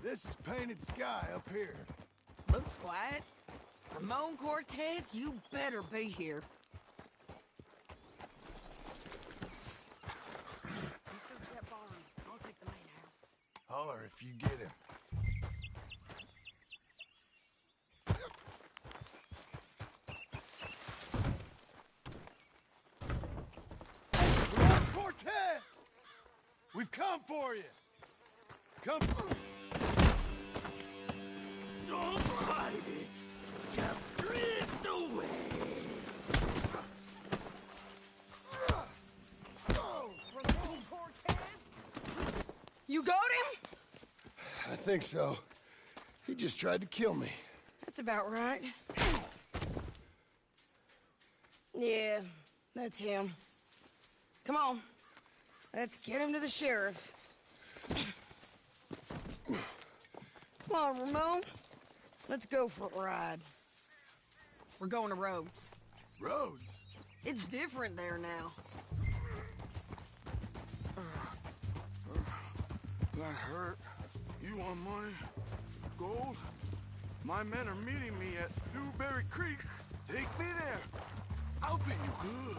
This is Painted Sky up here. Looks quiet. Ramon Cortez, you better be here. You search that barn. I'll take the main house. Holler if you get him. Cortez! We've come for you. Come. Don't hide it. Just drift away. got him? I think so. He just tried to kill me. That's about right. Yeah, that's him. Come on. Let's get him to the sheriff. Come on, Ramon. Let's go for a ride. We're going to Rhodes. Rhodes? It's different there now. That hurt. You want money? Gold? My men are meeting me at Newberry Creek. Take me there. I'll pay you good.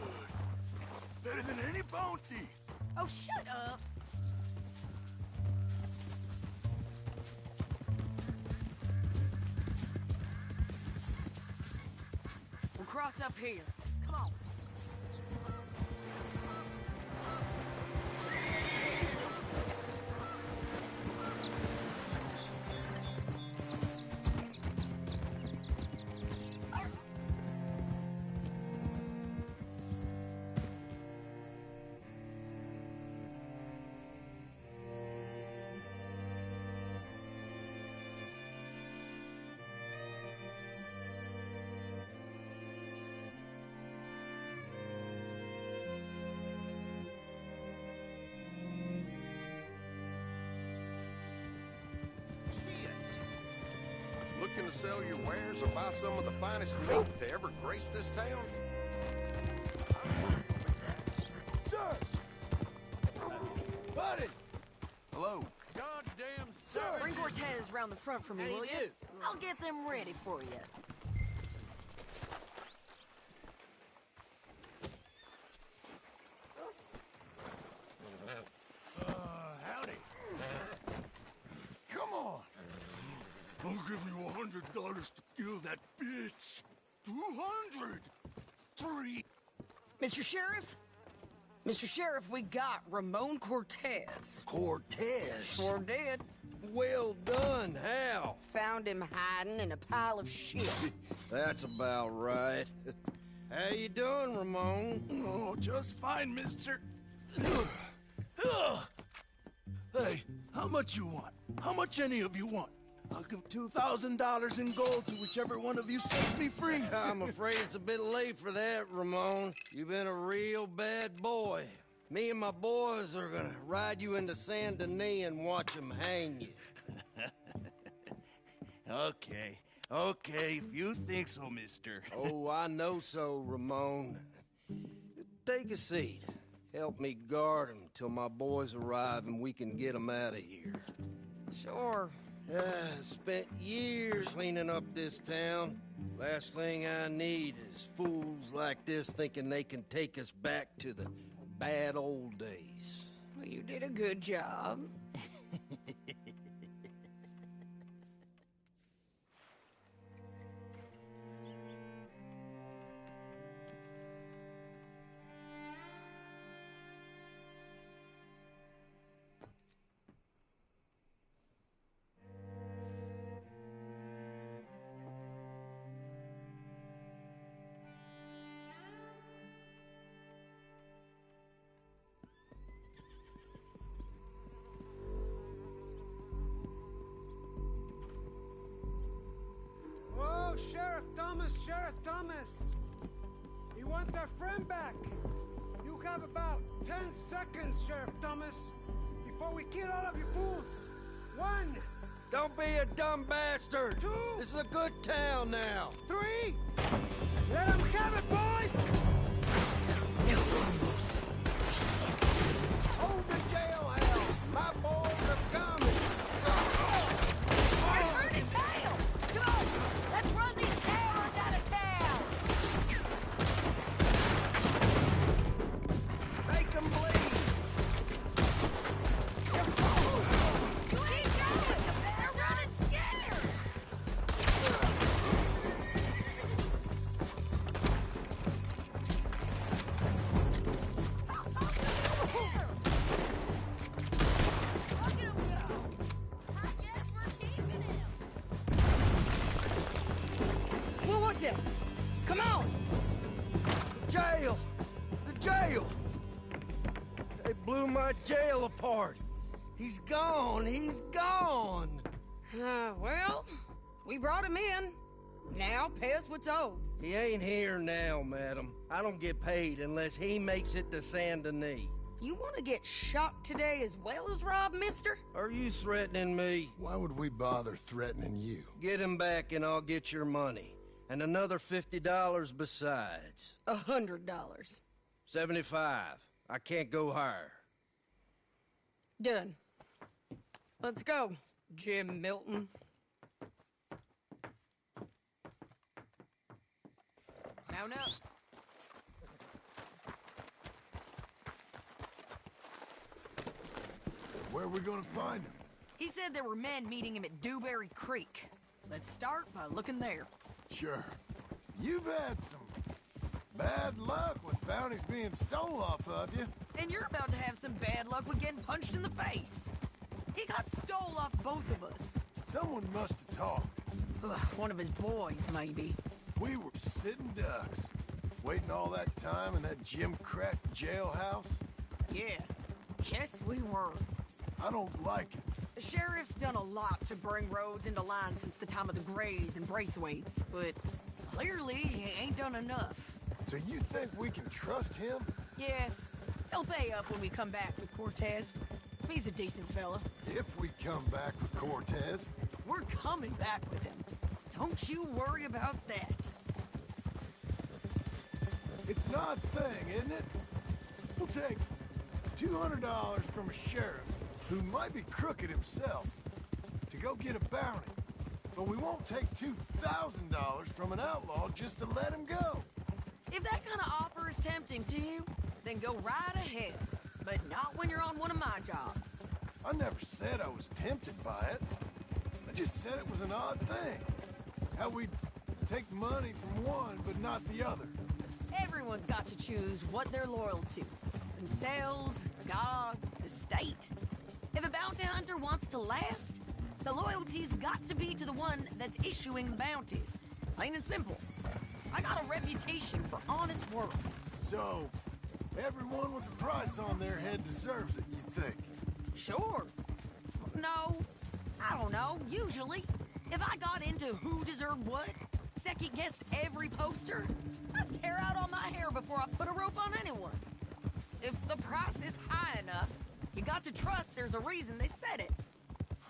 Better than any bounty. Oh, shut up. We'll cross up here. Come on. Looking to sell your wares or buy some of the finest meat to ever grace this town? Sir! Buddy! Hello. Goddamn Sir! Bring Cortez round the front for me, will you? I'll get them ready for you. Howdy. Come on. I'll give you $100 to kill that bitch. 200. 3. Mr. Sheriff? Mr. Sheriff, we got Ramon Cortez. Cortez? Sure did. Well done. How? Found him hiding in a pile of shit. That's about right. How you doing, Ramon? Oh, just fine, mister. Hey, how much you want? How much any of you want? I'll give $2,000 in gold to whichever one of you sets me free. I'm afraid it's a bit late for that, Ramon. You've been a real bad boy. Me and my boys are gonna ride you into Saint Denis and watch them hang you. Okay, if you think so, mister. Oh, I know so, Ramon. Take a seat. Help me guard them till my boys arrive and we can get them out of here. Sure. Spent years cleaning up this town. Last thing I need is fools like this thinking they can take us back to the bad old days. Well, you did a good job. Whoa, Sheriff Thomas! You want that friend back? You have about 10 seconds, Sheriff Thomas, before we kill all of you fools. 1. Don't be a dumb bastard. 2. This is a good town now. 3. Let them have it, boys! Hold the jailhouse. My boys are coming. You're turning tail! Go! Let's run these cowards out of town! Make them bleed. Keep going! They're running scared! What was it? Come on! The jail! They blew my jail apart. He's gone. He's gone. Well, we brought him in. Now pay us what's owed. He ain't here now, madam. I don't get paid unless he makes it to Saint Denis. You want to get shot today as well as Rob, mister? Are you threatening me? Why would we bother threatening you? Get him back and I'll get your money. And another $50 besides. $100. 75. I can't go higher. Done. Let's go, Jim Milton. Mount up. Where are we gonna find him? He said there were men meeting him at Dewberry Creek. Let's start by looking there. Sure. You've had some bad luck with bounties being stole off of you. And you're about to have some bad luck with getting punched in the face. He got stole off both of us. Someone must have talked. Ugh, one of his boys, maybe. We were sitting ducks, waiting all that time in that gimcrack jailhouse. Yeah, yes we were. I don't like it. The sheriff's done a lot to bring roads into line since the time of the Grays and Braithwaites, but clearly he ain't done enough. So you think we can trust him? Yeah, he'll pay up when we come back with Cortez. He's a decent fella. If we come back with Cortez. We're coming back with him. Don't you worry about that. It's an odd thing, isn't it? We'll take $200 from a sheriff who might be crooked himself to go get a bounty. But we won't take $2,000 from an outlaw just to let him go. If that kind of offer is tempting to you, then go right ahead. But not when you're on one of my jobs. I never said I was tempted by it. I just said it was an odd thing. How we'd take money from one but not the other. Everyone's got to choose what they're loyal to. Themselves, God, the state. If a bounty hunter wants to last, the loyalty's got to be to the one that's issuing the bounties. Plain and simple. I got a reputation for honest work. So, everyone with a price on their head deserves it, you think? Sure. No, I don't know, usually. If I got into who deserved what, second-guessed every poster, I'd tear out all my hair before I put a rope on anyone. If the price is high enough, you got to trust there's a reason they said it.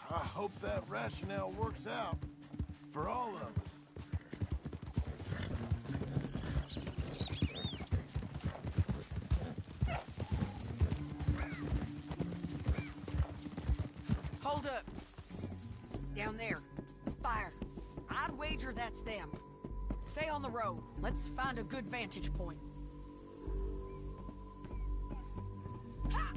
I hope that rationale works out for all of us. Hold up. Down there. Fire. I'd wager that's them. Stay on the road. Let's find a good vantage point. Ha!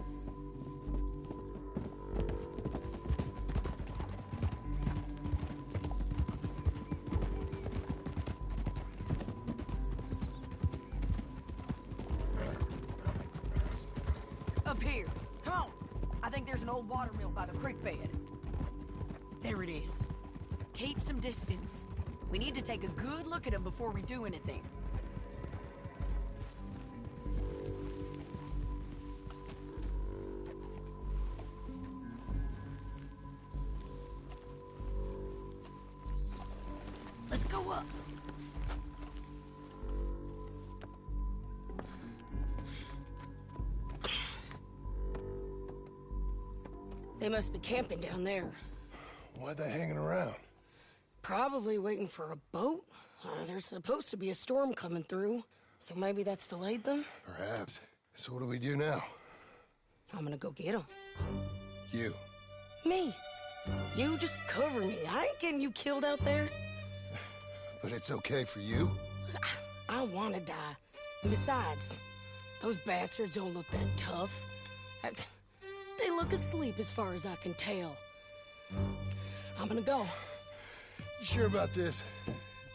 Up here. Come on. I think there's an old water mill by the creek bed. There it is. Keep some distance. We need to take a good look at him before we do anything. Let's go up. They must be camping down there. Why are they hanging around? Probably waiting for a boat. There's supposed to be a storm coming through, so maybe that's delayed them? Perhaps. So what do we do now? I'm gonna go get them. You. Me. You just cover me. I ain't getting you killed out there. But it's okay for you? I wanna die. And besides, those bastards don't look that tough. They look asleep as far as I can tell. I'm gonna go. You sure about this?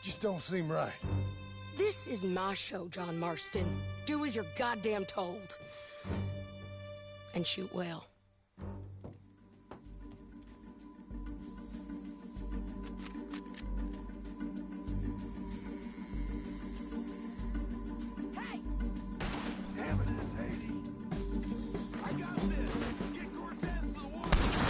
Just don't seem right. This is my show, John Marston. Do as you're goddamn told. And shoot well. Hey! Damn it, Sadie. I got this. Get Cortez to the water.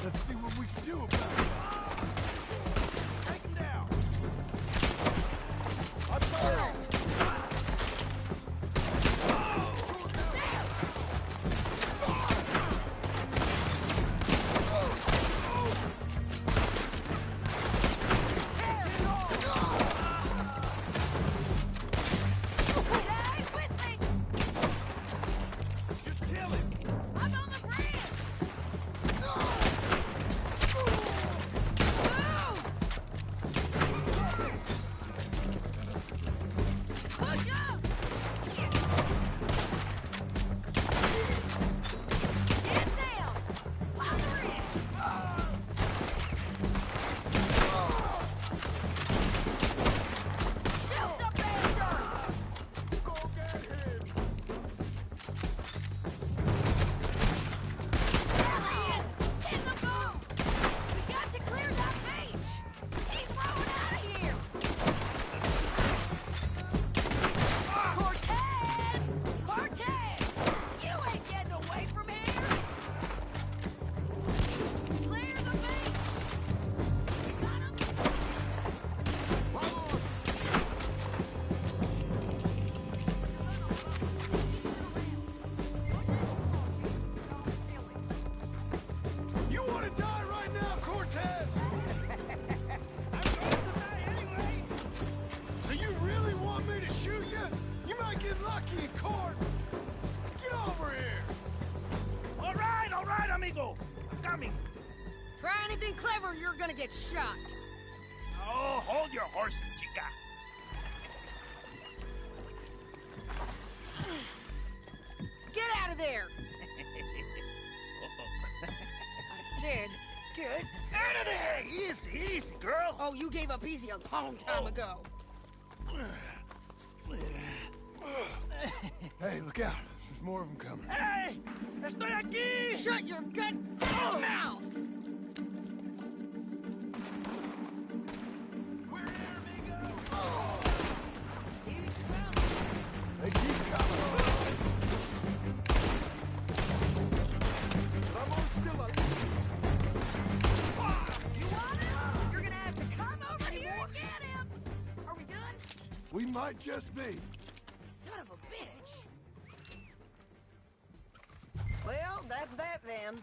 Let's see what we can do about it. Take him down. I'm sorry. You're gonna get shot. Oh, hold your horses, chica. Get out of there! I said, get out of there! Easy, easy, girl. Oh, you gave up easy a long time ago. Hey, look out. There's more of them coming. Hey! Estoy aquí! Shut your goddamn mouth! They keep coming. Ramon still up. You want him? You're gonna have to come over here and get him. Are we done? We might just be. Son of a bitch. Well, that's that then.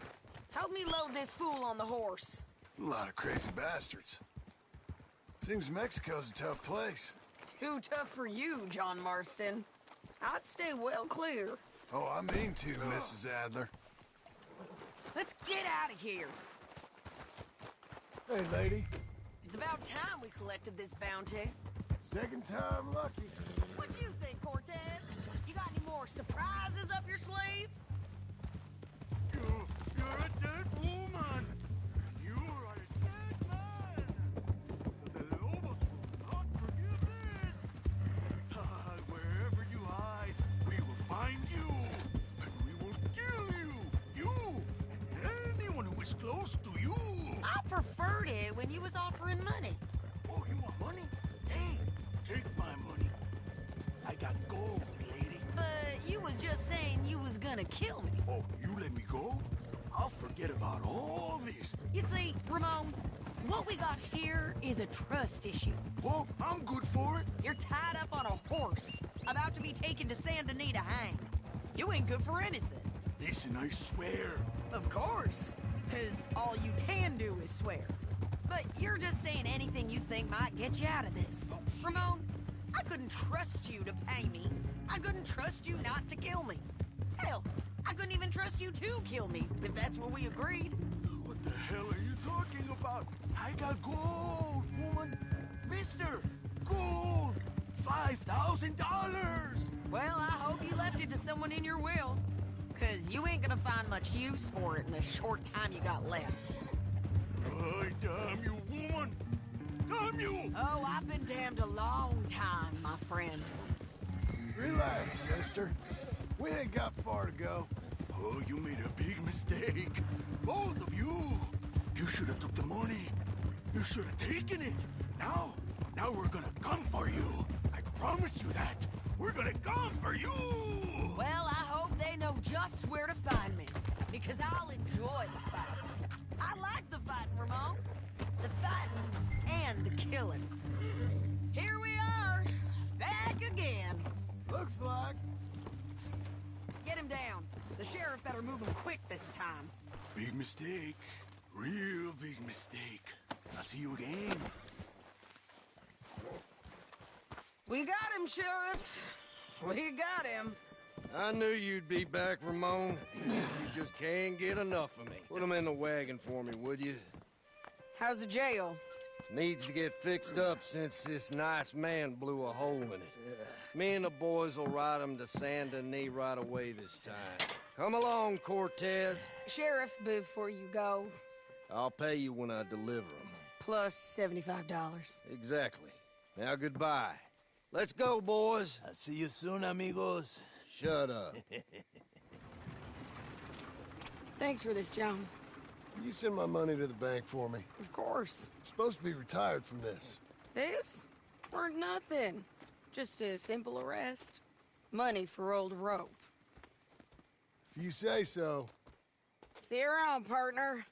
Help me load this fool on the horse. A lot of crazy bastards. Seems Mexico's a tough place. Too tough for you, John Marston. I'd stay well clear. Oh, I mean to, Mrs. Adler. Let's get out of here. Hey, lady. It's about time we collected this bounty. Second time lucky. What do you think, Cortez? You got any more surprises up your sleeve? You're a dead woman. You are a dead man. The Lobos will not forgive this. Wherever you hide, we will find you, and we will kill you. You and anyone who is close to you. I preferred it when you was offering money. Oh, you want money? Hey, take my money. I got gold, lady. But you was just saying you was gonna kill me. Oh, you let me go? I'll forget about all this. You see, Ramon, what we got here is a trust issue. Oh, I'm good for it. You're tied up on a horse, about to be taken to San Denis to hang. You ain't good for anything. Listen, I swear. Of course, because all you can do is swear. But you're just saying anything you think might get you out of this. Ramon, I couldn't trust you to pay me. I couldn't trust you not to kill me. Hell, I couldn't even trust you to kill me, if that's what we agreed. What the hell are you talking about? I got gold, woman. Mister, gold. $5,000. Well, I hope you left it to someone in your will. Because you ain't gonna find much use for it in the short time you got left. Oh, damn you, woman. Damn you. Oh, I've been damned a long time, my friend. Relax, mister. We ain't got far to go. Oh, you made a big mistake. Both of you. You should have took the money. You should have taken it. Now we're gonna come for you. I promise you that. We're gonna come for you. Well, I hope they know just where to find me. Because I'll enjoy the fight. I like are moving quick this time. Big mistake. Real big mistake. I'll see you again. We got him, Sheriff. We got him. I knew you'd be back, Ramon. You just can't get enough of me. Put him in the wagon for me, would you? How's the jail? Needs to get fixed up since this nice man blew a hole in it. Me and the boys will ride him to Saint Denis right away this time. Come along, Cortez. Sheriff, before you go... I'll pay you when I deliver him. Plus $75. Exactly. Now, goodbye. Let's go, boys. I'll see you soon, amigos. Shut up. Thanks for this, John. You send my money to the bank for me. Of course. I'm supposed to be retired from this. This? Weren't nothing. Just a simple arrest. Money for old rope. If you say so. See you around, partner.